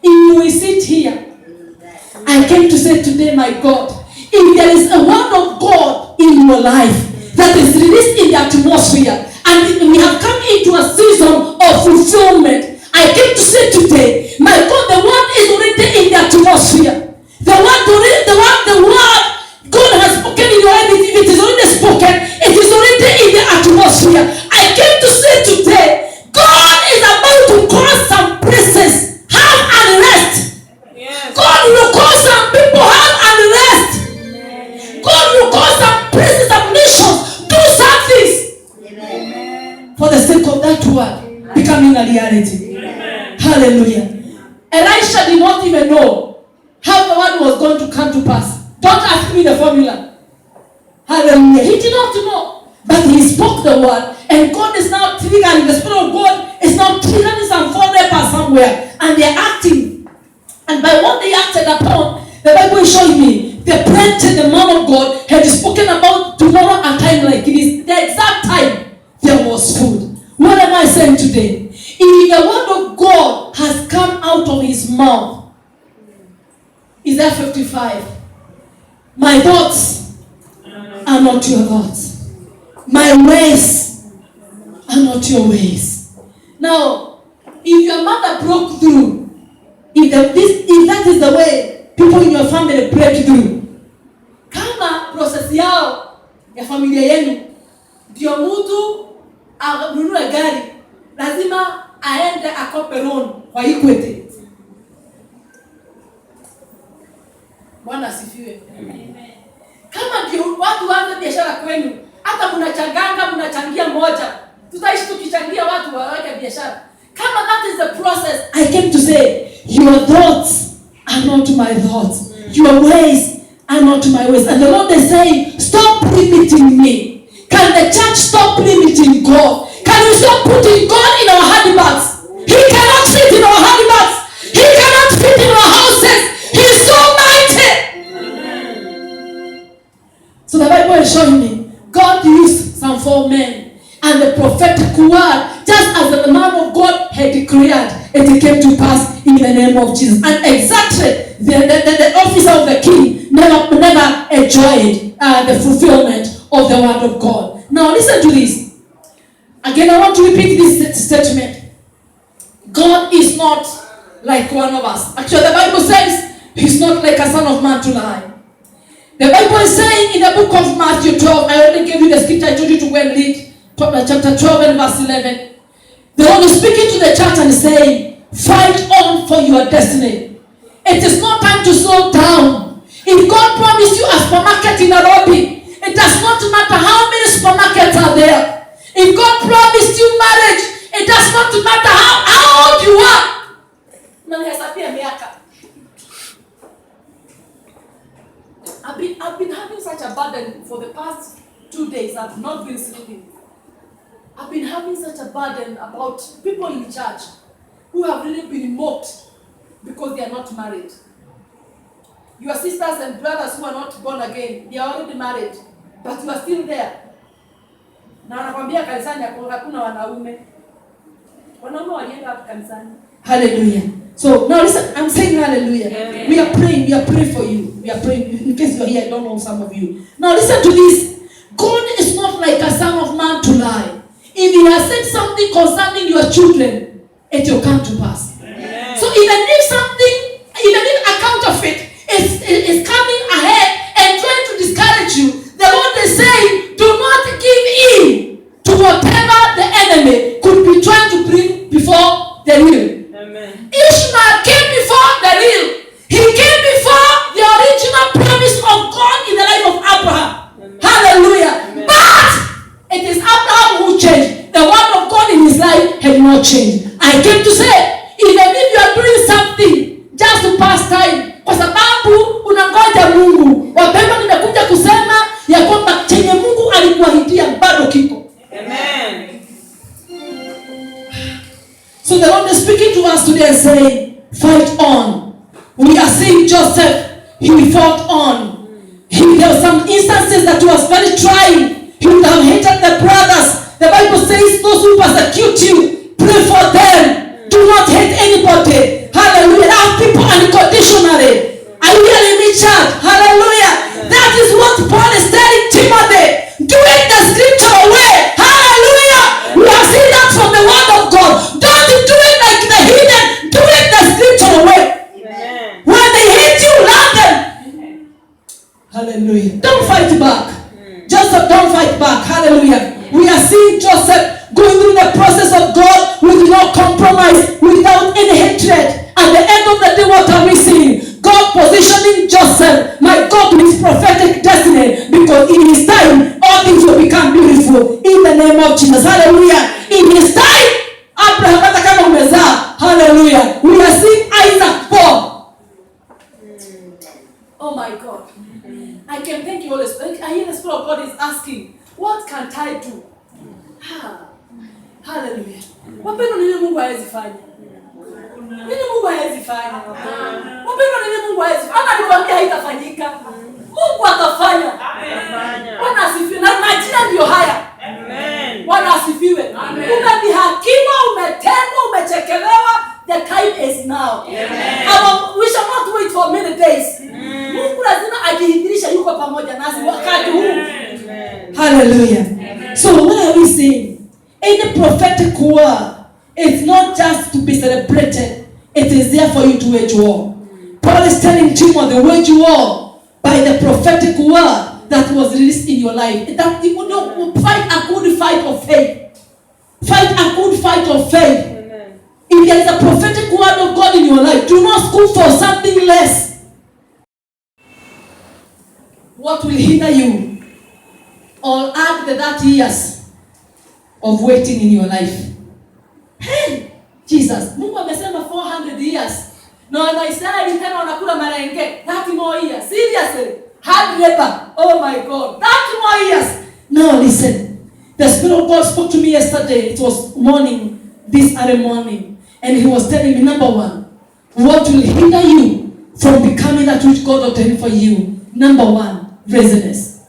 if we sit here, I came to say today, my God, if there is a word of God in your life that is released in the atmosphere, and we have come into a season of fulfillment, I came to say today, my God, the word is already in the atmosphere. The word God has spoken in your life, it is already spoken, it is already in the atmosphere. I came to say today, God is about to cause some places have unrest. Yes. God will cause some people have unrest. God will cause some places, some nations do something. Amen. For the sake of that word becoming a reality. Amen. Hallelujah. Elisha did not even know how the word was going to come to pass. Don't ask me the formula. Hallelujah. He did not know. But he spoke the word. And God is now triggering. The Spirit of God is now triggering some 4 lepers somewhere. And they are acting. And by what they acted upon, the Bible is showing me, the plenty the man of God had spoken about tomorrow a time like this. The exact time there was food. What am I saying today? If the word of God has come out of his mouth, Isaiah 55. My thoughts are not your thoughts. My ways are not your ways. Now, if your mother broke through, if that is the way people in your family break through, kama process yao ya familia yenu ndio mtu anunue gari, lazima aende akope loan kwa Equity. Bwana asifiwe. Amen. Kama ndio watu waanze biashara kwenu, hata mnachangia moja, tutaishi tukichangia watu waweke biashara. Kama that is the process, I came to say, your thoughts are not my thoughts. Your ways are not my ways. And the Lord is saying, stop limiting me. Can the church stop limiting God? Can we stop putting God in our handbags? He cannot fit in our handbags. He cannot fit in our houses. He is so mighty. So the Bible is showing me, God used some 4 men. And the prophetic word, just as the man of God had declared, it came to pass in the name of Jesus. And exactly, the officer of the king never enjoyed the fulfillment of the word of God. Now listen to this. Again, I want to repeat this statement. God is not like one of us. Actually, the Bible says, he's not like a son of man to lie. The Bible is saying in the book of Matthew 12, I already gave you the scripture, I told you to go and read chapter 12 and verse 11. The Lord is speaking to the church and saying, fight on for your destiny. It is not time to slow down. If God promised you a supermarket in Nairobi, it does not matter how many supermarkets are there. If God promised you marriage, it does not matter how old you are. I've been having such a burden for the past 2 days. I've not been sleeping. I've been having such a burden about people in church who have really been mocked because they are not married. Your sisters and brothers who are not born again, they are already married, but you are still there. Na wanakwambia kanisani hakuna wanaume. Wanaume walienda hapo kanisani. Hallelujah. So now listen, I'm saying hallelujah. Amen. We are praying for you. We are praying. In case you're here, I don't know some of you. Now listen to this. God is not like a son of man to lie. If he has said something concerning your children, it will come to pass. Amen. So even if a counterfeit is coming ahead and trying to discourage you, the Lord is saying, do not give in to whatever the enemy could be trying to bring before the real. Amen. Ishmael came before the real. He came before the original promise of God in the life of Abraham. Amen. Hallelujah. Amen. But it is Abraham who changed. The word of God in his life had not changed. I came to say, even if you are doing something just to pass time, kwa sababu unangoja Mungu. Wapendwa, nimekuja kusema ya kwamba chenye Mungu alikuahidia bado kiko. Amen. So the Lord is speaking to us today and saying, fight on. We are seeing Joseph, he fought on. There were some instances that he was very trying. He would have hated the brothers. The Bible says those who persecute you, pray for them. Do not hate anybody. Hallelujah. Love people unconditionally. Are you hearing me, church? Hallelujah. That is what Paul is telling Timothy. Doing the scripture away. Hallelujah. We have seen that from the word of God. Don't do it like the heathen. Do it the scripture away. Amen. When they hate you, love them. Hallelujah. Don't fight back. Joseph, don't fight back. Hallelujah. We are seeing Joseph going through the process of God with no compromise, without any hatred. At the end of the day, what are we seeing? God positioning Joseph, my God, with his prophetic destiny, because in his time, all things will become beautiful. In the name of Jesus. Hallelujah. In his time, Abraham, hallelujah. We are seeing Isaac fall. Oh my God. I can thank you, Holy Spirit. I hear the Spirit of God is asking, what can I do? Hallelujah. Wapendwa, nini Mungu hawezi fanya? Nini Mungu hawezi fanya? Wapendwa, nini Mungu hawezi fanya? Hata nikwambia haitafanyika. Mungu atafanya. Amen. Bwana asifiwe. Na majina ndio haya. Amen. Bwana asifiwe. Umedhihakiwa, umetengwa, umechekelewa. The time is now. Amen. We shall not wait for many days. Mungu lazima ajidhihirishe yuko pamoja nasi wakati huu. Hallelujah. Amen. So what are we saying? Any prophetic word is not just to be celebrated. It is there for you to wage war. Paul is telling Timothy, wage war by the prophetic word that was released in your life. That you know, fight a good fight of faith. Fight a good fight of faith. Amen. If there is a prophetic word of God in your life, do not school for something less. What will hinder you? Or add the 30 years of waiting in your life. Hey, Jesus, Mungu amesema 400 years. Na Wanaisraeli tena wanakula marenge 30 more years. Seriously? Hard labor. Oh my God. 30 more years. Now listen. The Spirit of God spoke to me yesterday. It was morning, this early morning. And he was telling me, number one, what will hinder you from becoming that which God ordained for you? Number one, laziness.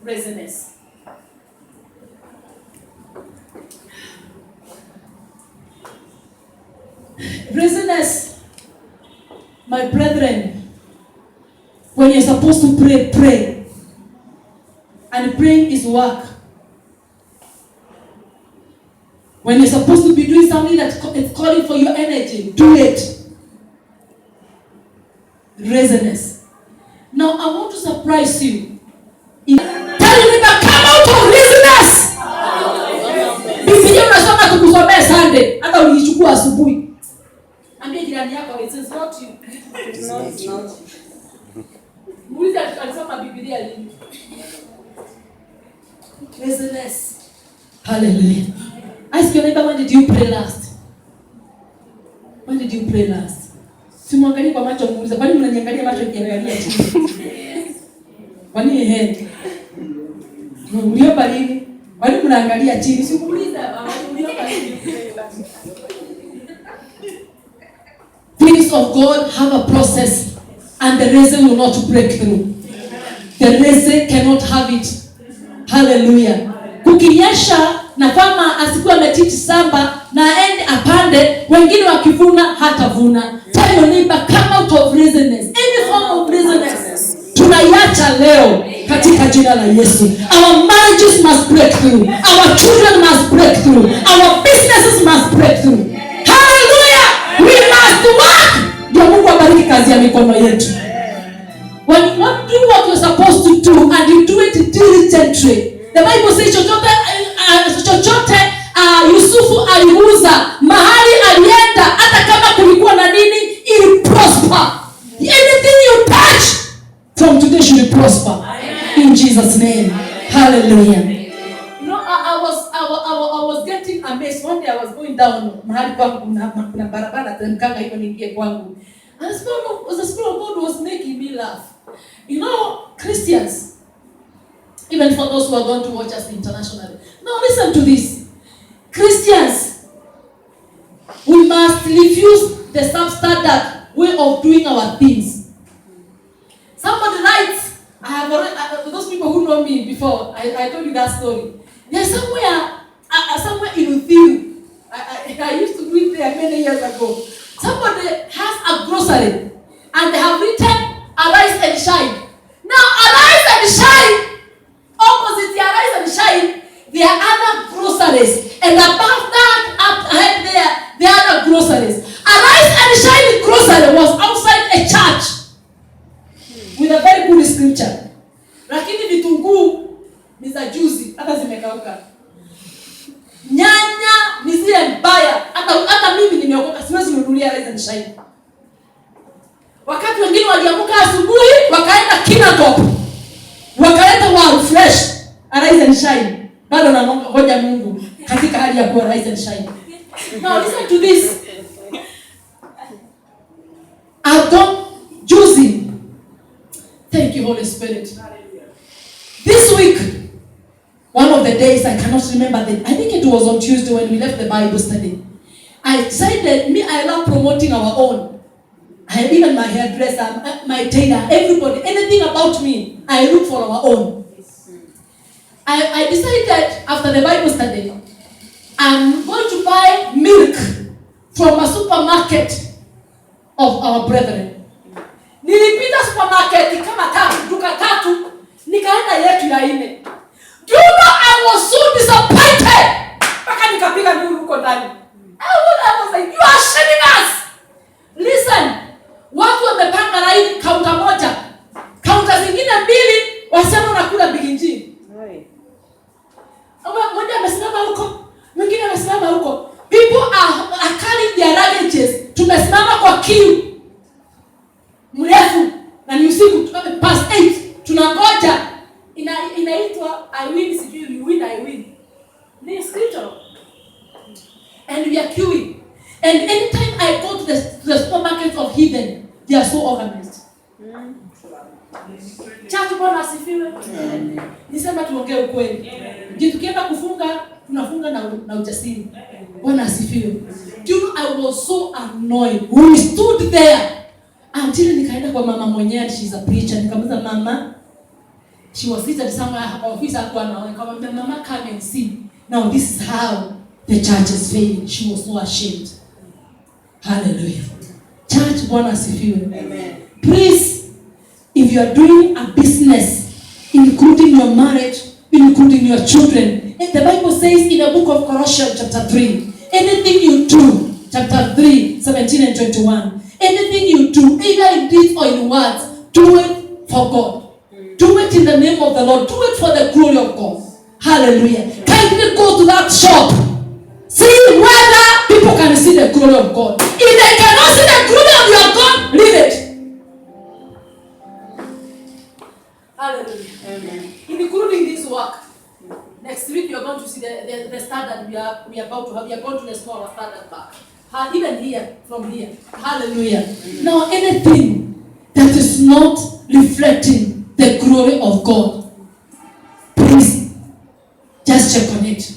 Laziness. Laziness, my brethren, when you're supposed to pray, pray. And praying is work. When you're supposed to be doing something that is calling for your energy, do it. Laziness. Now Now I want to surprise you. Tell you to come out of laziness. Biblia unasoma tukusomea Sunday, hata ulichukua asubuhi. Ambia jirani yako, it's not you. It's not. Muulize alisoma Biblia lini? Laziness. Hallelujah. Ask your neighbor, when did you pray last? When did you pray last? Simwangalie kwa macho muulize, kwani mnaniangalia macho nikiangalia chini? Kwani head? Mliomba lini? Kwani mnaangalia chini? Sikuuliza mliomba lini? Things of God have a process and the reason will not break through. The reason cannot have it. Hallelujah. Kukinyesha na kama asikuwa ametiti samba na aende apande, wengine wakivuna hatavuna. Tell your neighbor, come out of laziness. Any form of laziness. Tunaiacha leo katika jina la Yesu. Our marriages must break through. Our children must break through. Our businesses must break through. Hallelujah. We must work. Ndio Mungu abariki kazi ya mikono yetu. When you do what you're supposed to do and you do it diligently, the Bible says chochote Yusufu aliuza, mahali alienda, hata kama kulikuwa na nini, ili prosper. Anything you touch from today should prosper. In Jesus' name. Hallelujah. You know, I was getting amazed. One day I was going down mahali kwangu kuna barabara teremkanga hivyo niingie kwangu. And the Spirit of God was making me laugh. You know, Christians, even for those who are going to watch us internationally. Now listen to this. Christians, we must refuse the substandard way of doing our things. Somebody writes, I have already, those people who know me before, I told you that story. There's somewhere in Uthiru. I used to live there many years ago. Somebody has a grocery and they have written Arise and Shine. Now, Arise and Shine, opposite the Arise and Shine, there are other groceries. And above that, up ahead there are other groceries. Arise and Shine grocery was outside a church with a very good scripture. Lakini vitunguu ni za juzi, hata zimekauka. Nyanya ni zile mbaya, hata mimi nimeokoka, siwezi kununulia Arise and Shine. Wakati wengine waliamka asubuhi, wakaenda Kinatop, wakaleta World Fresh, Arise and Shine. Bado na ngoja Mungu katika hali ya kuwa Arise and Shine. Now listen to this. Juicy. Thank you, Holy Spirit. This week, one of the days, I cannot remember I think it was on Tuesday when we left the Bible study. I decided, I love promoting our own. I even my hairdresser, my tailor, everybody, anything about me, I look for our own. I decided after the Bible study, I'm going to buy milk from a supermarket of our brethren. Nilipita supermarket kama duka tatu, nikaenda yetu ya ine. Do you know I was so disappointed? Paka nikapiga nduru huko ndani. I was like, you are shaming us. Listen, watu wamepanga line kaunta moja. Kaunta zingine mbili, wasema unakula biginji. Mmoja amesimama huko, mwingine amesimama huko. People are carrying their luggages. Tumesimama kwa queue mrefu na ni usiku past 8 tunangoja. Inaitwa I win, sijui you win, I win. Ni scripture. And we are queuing. And anytime I go to the supermarket of heathen, they are so organized. Chatu Bwana asifiwe. Nisema tuongee ukweli. Je, tukienda kufunga, tunafunga na ujasiri. Bwana asifiwe. I was so annoyed. We stood there until nikaenda kwa mama mwenyewe, she's a preacher. Nikamuuliza mama, she was seated somewhere office hapo na nikamwambia mama, come and see. Now this is how the church is failing. She was so ashamed. Hallelujah. Church, Bwana asifiwe. Amen. Please, if you are doing a business, including your marriage, including your children, and the Bible says in the book of Colossians chapter 3, anything you do, chapter 3, 17 and 21, anything you do, either in deeds or in words, do it for God. Do it in the name of the Lord. Do it for the glory of God. Hallelujah. Kindly go to that shop. See whether people can see the glory of God. If they cannot see the glory of your God, leave it. Hallelujah. Amen. Including this work. Next week you're going to see the standard we are about to have. We are going to restore our standard back. Even here, from here. Hallelujah. Now anything that is not reflecting the glory of God, please just check on it.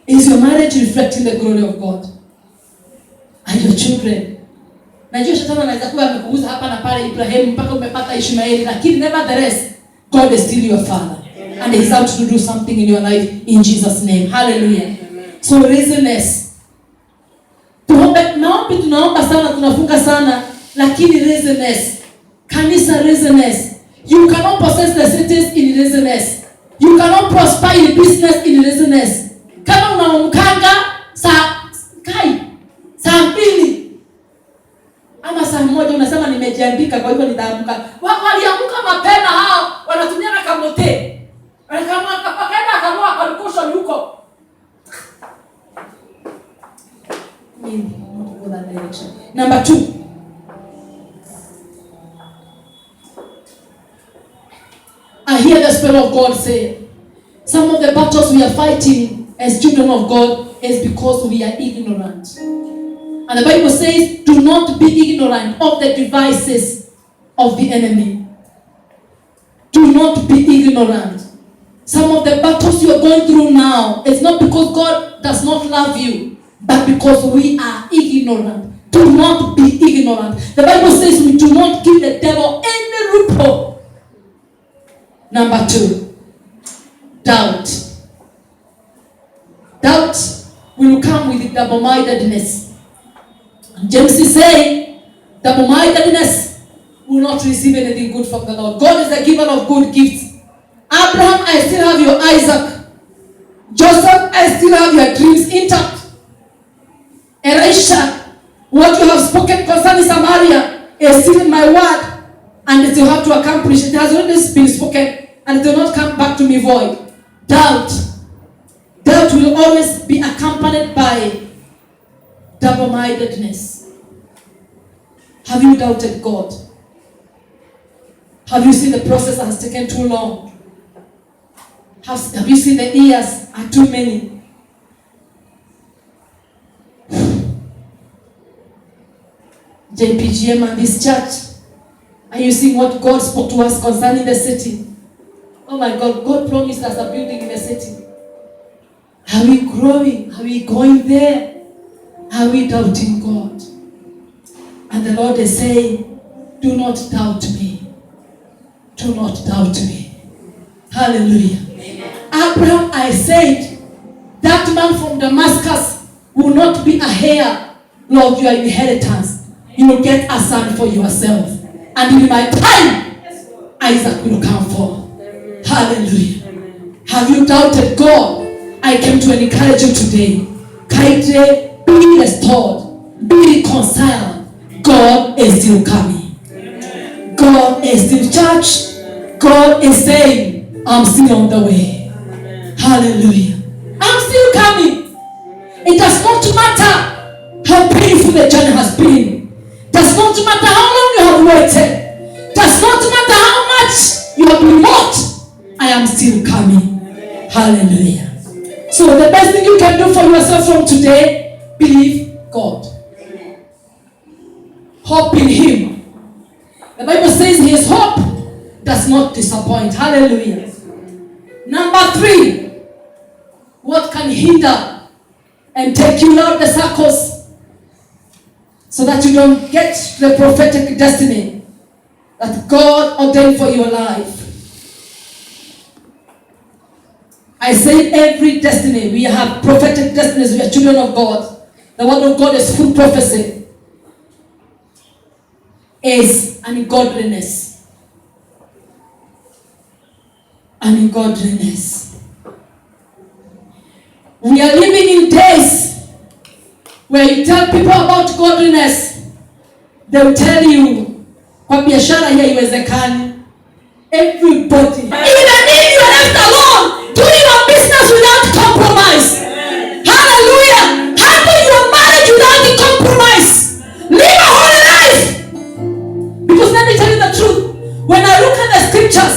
Is your marriage reflecting the glory of God? Are your children? Najua shetani anaweza kuwa amekuuza hapa na pale Ibrahim mpaka umepata Ishmaeli, lakini nevertheless God is still your father. Amen. And he's out to do something in your life in Jesus name. Hallelujah. Amen. So reasonness. Tunaomba sana, tunafunga sana, lakini reasonness. Kanisa reasonness. You cannot possess the cities in reasonness. You cannot prosper in business in reasonness. Kama unamkanga saa 2 ama saa 1 unasema nimejiandika kwa hivyo nitaamka. Waliamka mapema hao, wanatumia na kamote. Wakaenda akamua kwa cushion huko. Number 2. I hear the Spirit of God say, some of the battles we are fighting as children of God is because we are ignorant. And the Bible says, do not be ignorant of the devices of the enemy. Do not be ignorant. Some of the battles you are going through now is not because God does not love you, but because we are ignorant. Do not be ignorant. The Bible says we do not give the devil any loophole. Number 2, doubt. Doubt will come with double-mindedness. James is saying, double-mindedness will not receive anything good from the Lord. God is the giver of good gifts. Abraham, I still have your Isaac. Joseph, I still have your dreams intact. Elisha, what you have spoken concerning Samaria is still in my word, and it will have to accomplish. It has already been spoken, and it will not come back to me void. Doubt will always be accompanied by double-mindedness. Have you doubted God? Have you seen the process has taken too long? Have you seen the years are too many? JPGM and this church, are you seeing what God spoke to us concerning the city? Oh my God, God promised us a building in the city. Are we growing? Are we going there? Are we doubting God? And the Lord is saying, do not doubt me. Do not doubt me. Hallelujah. Amen. Abraham, I said, that man from Damascus will not be a heir of your inheritance. You will get a son for yourself. And in my time, Isaac will come forth. Amen. Hallelujah. Amen. Have you doubted God? I came to encourage you today. Be restored. Be reconciled. God is still coming. Amen. God is still church. God is saying, I'm still on the way. Amen. Hallelujah. I'm still coming. It does not matter how painful the journey has been. Does not matter how long you have waited. Does not matter how much you have been mocked. I am still coming. Amen. Hallelujah. So the best thing you can do for yourself from today, believe God. Amen. Hope in Him. The Bible says His hope does not disappoint. Hallelujah. Number 3, what can hinder and take you out the circles so that you don't get the prophetic destiny that God ordained for your life? I say every destiny, we have prophetic destinies, we are children of God. The word of God is full prophecy. Is ungodliness. Ungodliness. We are living in days where you tell people about godliness, they will tell you, kwa biashara hii haiwezekani. everybody. Even if you are left alone, do your business without compromise. Hallelujah. Handle your marriage without compromise. Live a holy life. Because let me tell you the truth. When I look at the scriptures,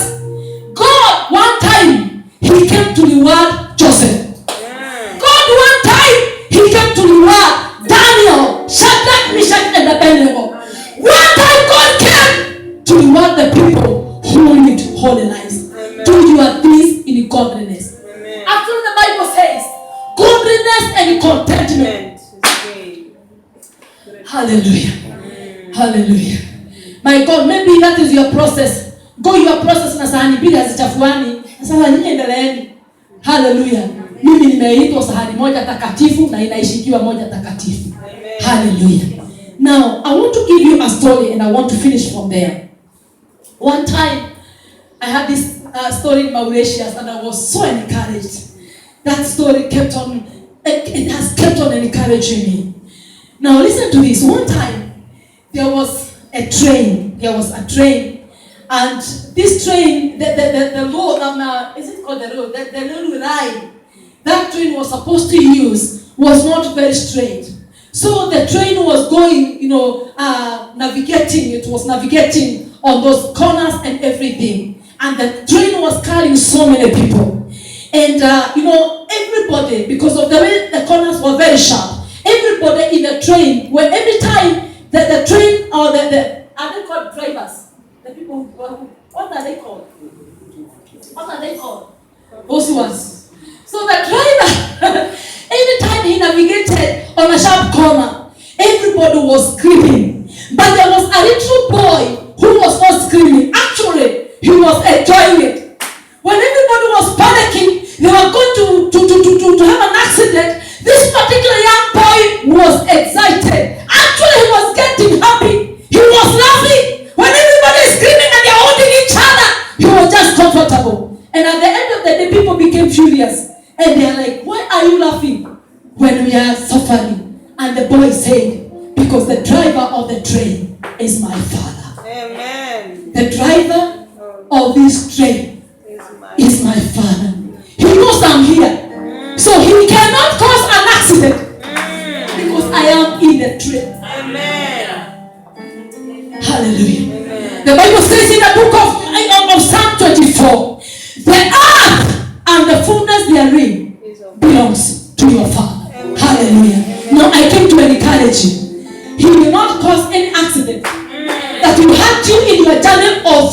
God one time, he came to reward Joseph. God one time, he came to reward Daniel, Shadrach, Meshach, and Abednego. One time God came to reward the people who lived holy lives. Do your things in godliness. Actually, the Bible says, godliness and contentment. Hallelujah. Hallelujah. My God, maybe that is your process. Go your process na sahani bila zichafuani. Sasa nyinyi endeleeni. Hallelujah. Mimi nimeitwa sahani moja takatifu na inaishikiwa moja takatifu. Hallelujah. Now, I want to give you a story and I want to finish from there. One time, I had this story in Mauritius and I was so encouraged. That story kept on, it has kept on encouraging me. Now, listen to this. One time, there was a train. And this train, the road, is it called the road? The little line that train was supposed to use was not very straight. So the train was going, navigating. It was navigating on those corners and everything. And the train was carrying so many people. And, everybody, because of the way the corners were very sharp, everybody in the train, when every time the train or are they called drivers? The people what are they called? Those ones. So the driver, every time he navigated on a sharp corner, everybody was screaming. But there was a little boy who was not screaming. Actually, he was enjoying it. When everybody was panicking, they were going to have an accident. This particular young boy was excited. Actually, he was getting happy. He was laughing. When everybody is screaming and they're holding each other, he was just comfortable. And at the end of the day, people became furious. And they're like, why are you laughing when we are suffering? And the boy said, because the driver of the train is my father. Amen. The driver of this train is my father. He knows I'm here. So he cannot cause an accident because I am in the train. Amen. Hallelujah. Amen. The Bible says in the book of Psalm 24, the earth and the fullness therein belongs to your Father. Amen. Hallelujah. Now I came to encourage you. He will not cause any accident that will hurt you in your journey of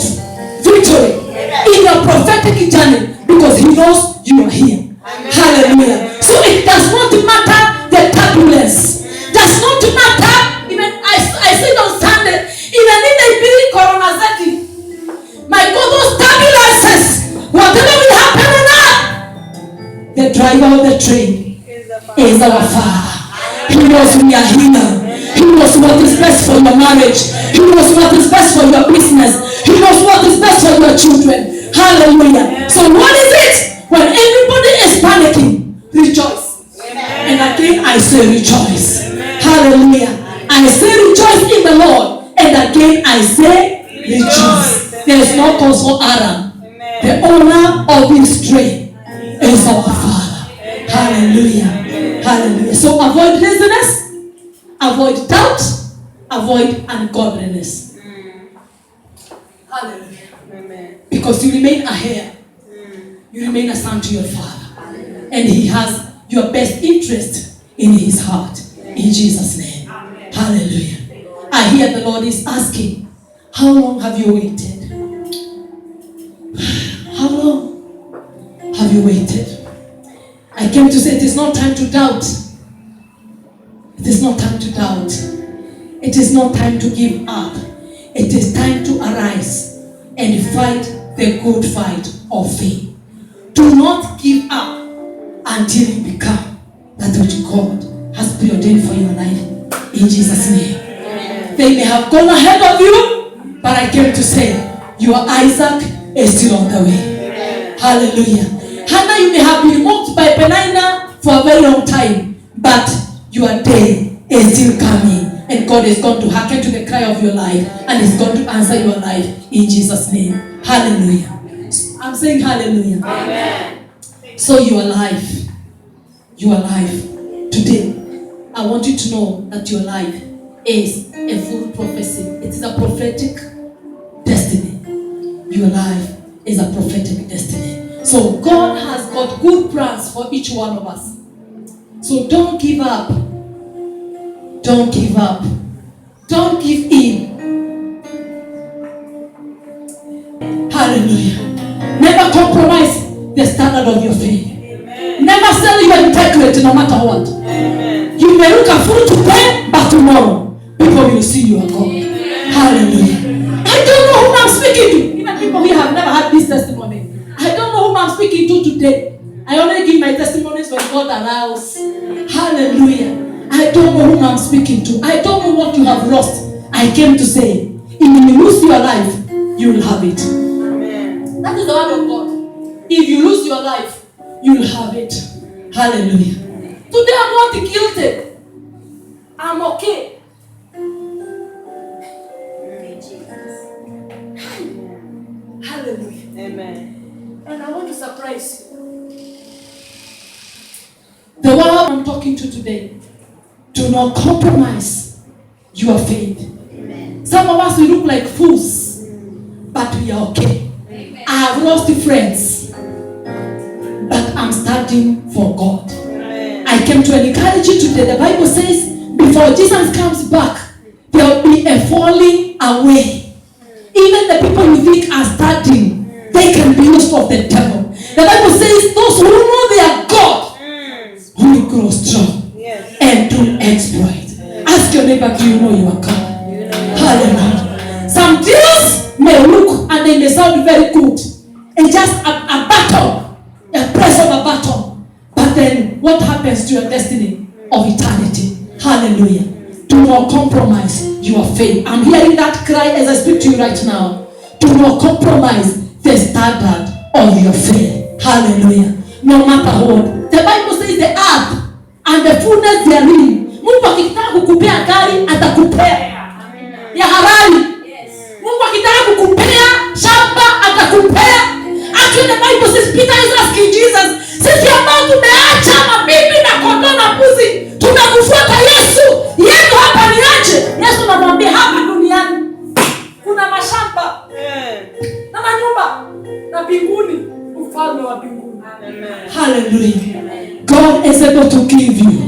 victory, in your prophetic journey, because he knows you are here. Amen. Hallelujah. So it does not matter the turbulence. Does not matter. Even I said on Sunday, even if they believe Corona Zeti, my God, those turbulences, whatever will happen on earth, the driver of the train is our Father. He knows we are here. He knows what is best for your marriage. He knows what is best for your business. He knows what is best for your children. Hallelujah. So what is it? When everybody is panicking, rejoice. And again I say rejoice. Hallelujah. I say rejoice in the Lord. And again I say rejoice. There is no cause for Aram. The owner of this train is our Father. Hallelujah. Hallelujah. So avoid laziness, avoid doubt, avoid ungodliness. Hallelujah. Because you remain a heir. You remain a son to your Father. And he has your best interest in his heart. In Jesus' name. Hallelujah. I hear the Lord is asking, how long have you waited? How long have you waited? I came to say it is not time to doubt. It is not time to doubt. It is not time to give up. It is time to arise and fight the good fight of faith. Do not give up until you become that which God has preordained for your life. In Jesus' name. They may have gone ahead of you, but I came to say, your Isaac is still on the way. Hallelujah. Hannah, you may have been mocked by Penina for a very long time, but your day is still coming. And God is going to hearken to the cry of your life, and is going to answer your life in Jesus' name. Hallelujah. I'm saying hallelujah. Amen. So you are alive. You are alive. Today, I want you to know that your life is a full prophecy. It is a prophetic destiny. Your life is a prophetic destiny. So God has got good plans for each one of us. So don't give up. Don't give up. Don't give in. Hallelujah. Never compromise the standard of your faith. Amen. Never sell your integrity no matter what. Amen. You may look a fool today, but tomorrow people will see you are God. Amen. Hallelujah. I don't know whom I'm speaking to. Even people who have never had this testimony. I don't know whom I'm speaking to today. I only give my testimonies when God allows. Hallelujah. I don't know whom I'm speaking to. I don't know what you have lost. I came to say, if you lose your life, you will have it. Amen. That is the word of God. If you lose your life, you will have it. Hallelujah. Today I'm not guilty. I'm okay. Hallelujah. Amen. And I want to surprise you. The word I'm talking to today, do not compromise your faith. Amen. Some of us, we look like fools, but we are okay. Amen. I have lost friends, but I'm standing for God. Amen. I came to encourage you today. The Bible says, before Jesus comes back, there will be a falling away. Even the people you think are standing, they can be used of the devil. The Bible says, those who know their God will grow strong and do exploit. Ask your neighbor, do you know you are God? Hallelujah. Some deals may look and they may sound very good. It's just a battle, a press of a battle. But then what happens to your destiny of eternity? Hallelujah. Do not compromise your faith. I'm hearing that cry as I speak to you right now. Do not compromise the standard of your faith. Hallelujah. No matter what. The Bible says the earth and the fullness therein. Mungu akitaka kukupea gari atakupea ya halali. Mungu akitaka kukupea shamba atakupea. Actually the Bible says, Peter is asking Jesus, sisi ambao tumeacha mabibi na kondoo na mbuzi tunamfuata Yesu, yetu hapa ni aje? Yesu anamwambia hapa duniani kuna mashamba na manyumba na mbinguni ufalme wa mbinguni. Hallelujah. God is able to give you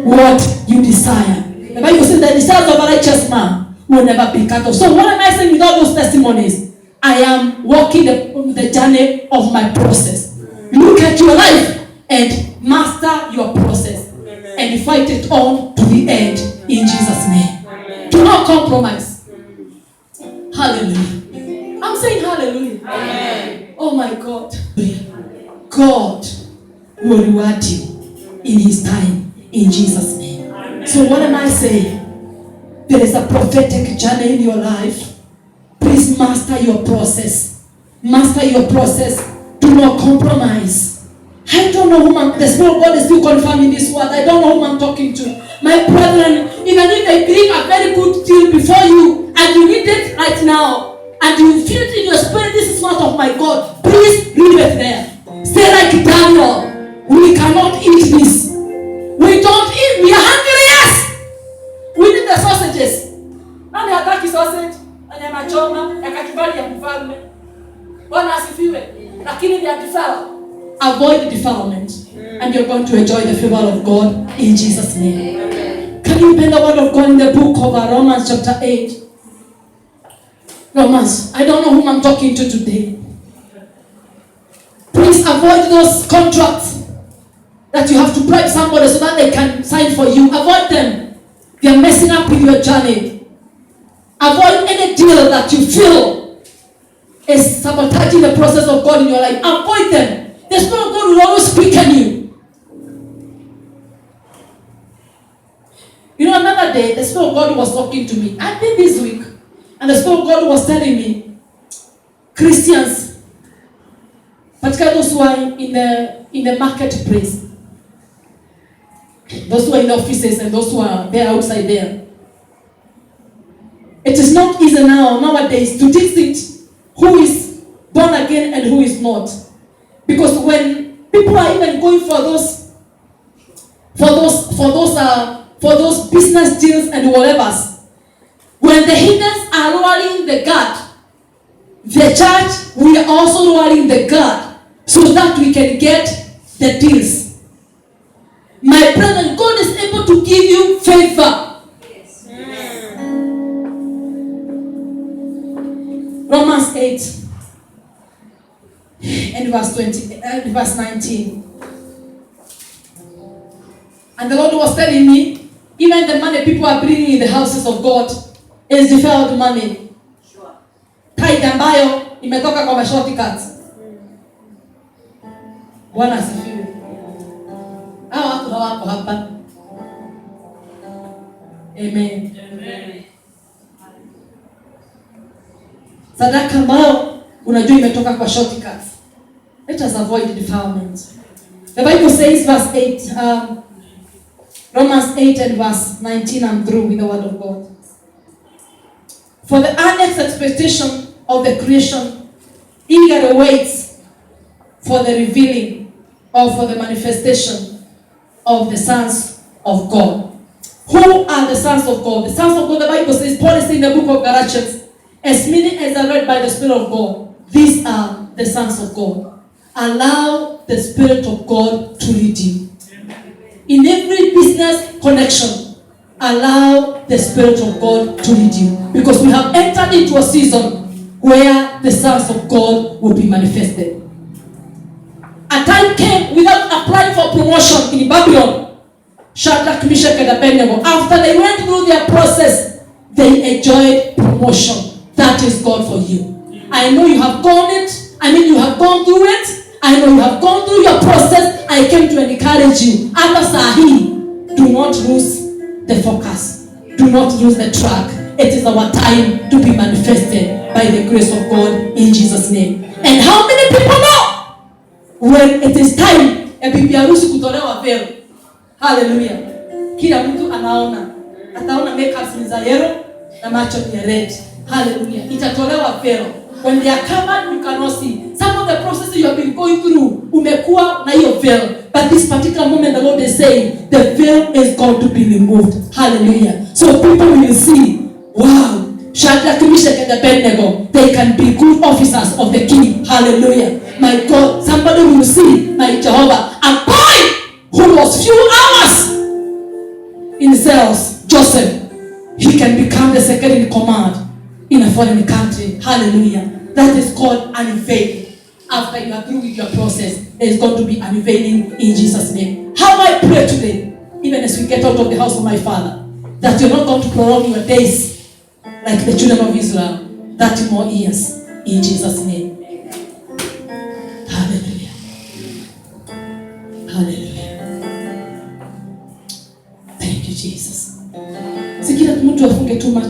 what you desire. The Bible says the desires of a righteous man will never be cut off. So what am I saying with all those testimonies? I am walking the journey of my process. Look at your life and master your process. Amen. And fight it on to the end in Jesus' name. Amen. Do not compromise. Hallelujah. I'm saying hallelujah. Amen. Oh my God. God will reward you in His time in Jesus' name. Amen. So what am I saying? There is a prophetic journey in your life. Please master your process. Master your process. Do not compromise. I don't know whom the Spirit of God is still confirming this word. I don't know whom I'm talking to. My brethren, even if they bring a very good deal before you and you need it right now and you feel it in your spirit, this is not of my God, please leave it there. Say like Daniel, we cannot eat this. We don't eat. We are hungry, yes. We need the sausages. Nani hataki sausage? Nyama choma, ya kachumbari ya mfalme. Bwana asifiwe. Lakini vya kifaa. Avoid defilement. And you're going to enjoy the favor of God in Jesus' name. Amen. Can you open the word of God in the book of Romans chapter 8? Romans. I don't know whom I'm talking to today. Please avoid those contracts that you have to bribe somebody so that they can sign for you. Avoid them. They are messing up with your journey. Avoid any deal that you feel is sabotaging the process of God in your life. Avoid them. The Spirit of God will always quicken you. You know, another day, the Spirit of God was talking to me. I think this week. And the Spirit of God was telling me, Christians, particularly those who are in the marketplace, those who are in the offices and those who are there outside there, it is not easy nowadays to distinguish who is born again and who is is not. Because when people are even going for those business deals and whatever, when the heathens are lowering the guard, the church, we are also lowering the guard so that we can get the deals. My brethren, God is able to give you favor. Yes. Romans 8 and verse 19. And the Lord was telling me, even the money people are bringing in the houses of God is defiled money. Sure. Tithe ambayo imetoka kwa shortcuts. Bwana asifiwe. Hao watu hawako hapa. Amen. Amen. Sadaka ambayo unajua imetoka kwa shortcuts. Let us avoid defilement. The Bible says verse 8, Romans 8 and verse 19, I'm through with the word of God. For the earnest expectation of the creation eagerly waits for the revealing or for the manifestation of the sons of God. Who are the sons of God? The sons of God, the Bible says, Paul is in the book of Galatians, as many as are led by the Spirit of God, these are the sons of God. Allow the Spirit of God to lead you. In every business connection, allow the Spirit of God to lead you. Because we have entered into a season where the sons of God will be manifested. A time came without applying for promotion in Babylon. Shadrach, Meshach, and Abednego, after they went through their process, they enjoyed promotion. That is God for you. I know you have gone it. You have gone through it. I know you have gone through your process. I came to encourage you. After Sahi, do not lose the focus. Do not lose the track. It is our time to be manifested by the grace of God in Jesus' name. And how many people know when it is time ya bibi harusi kutolewa veil? Hallelujah. Kila mtu anaona. Ataona makeup ni za yellow na macho ni red. Hallelujah. Itatolewa veil. When they are covered, you cannot see. Some of the processes you have been going through, umekuwa na hiyo veil. But this particular moment, the Lord is saying, the veil is going to be removed. Hallelujah. So people will see, wow, Shadrach, Meshach, and Abednego, they can be good officers of the king. Hallelujah. My God, somebody will see, my Jehovah, a boy who was few hours in cells, Joseph, he can become the second in command in a foreign country. Hallelujah. That is called unveiling. After you are through with your process, there is going to be unveiling in Jesus' name. How I pray today, even as we get out of the house of my Father, that you're not going to prolong your days like the children of Israel, 30 more years in Jesus' name. Hallelujah. Hallelujah. Thank you, Jesus. Sikila mtu afunge tu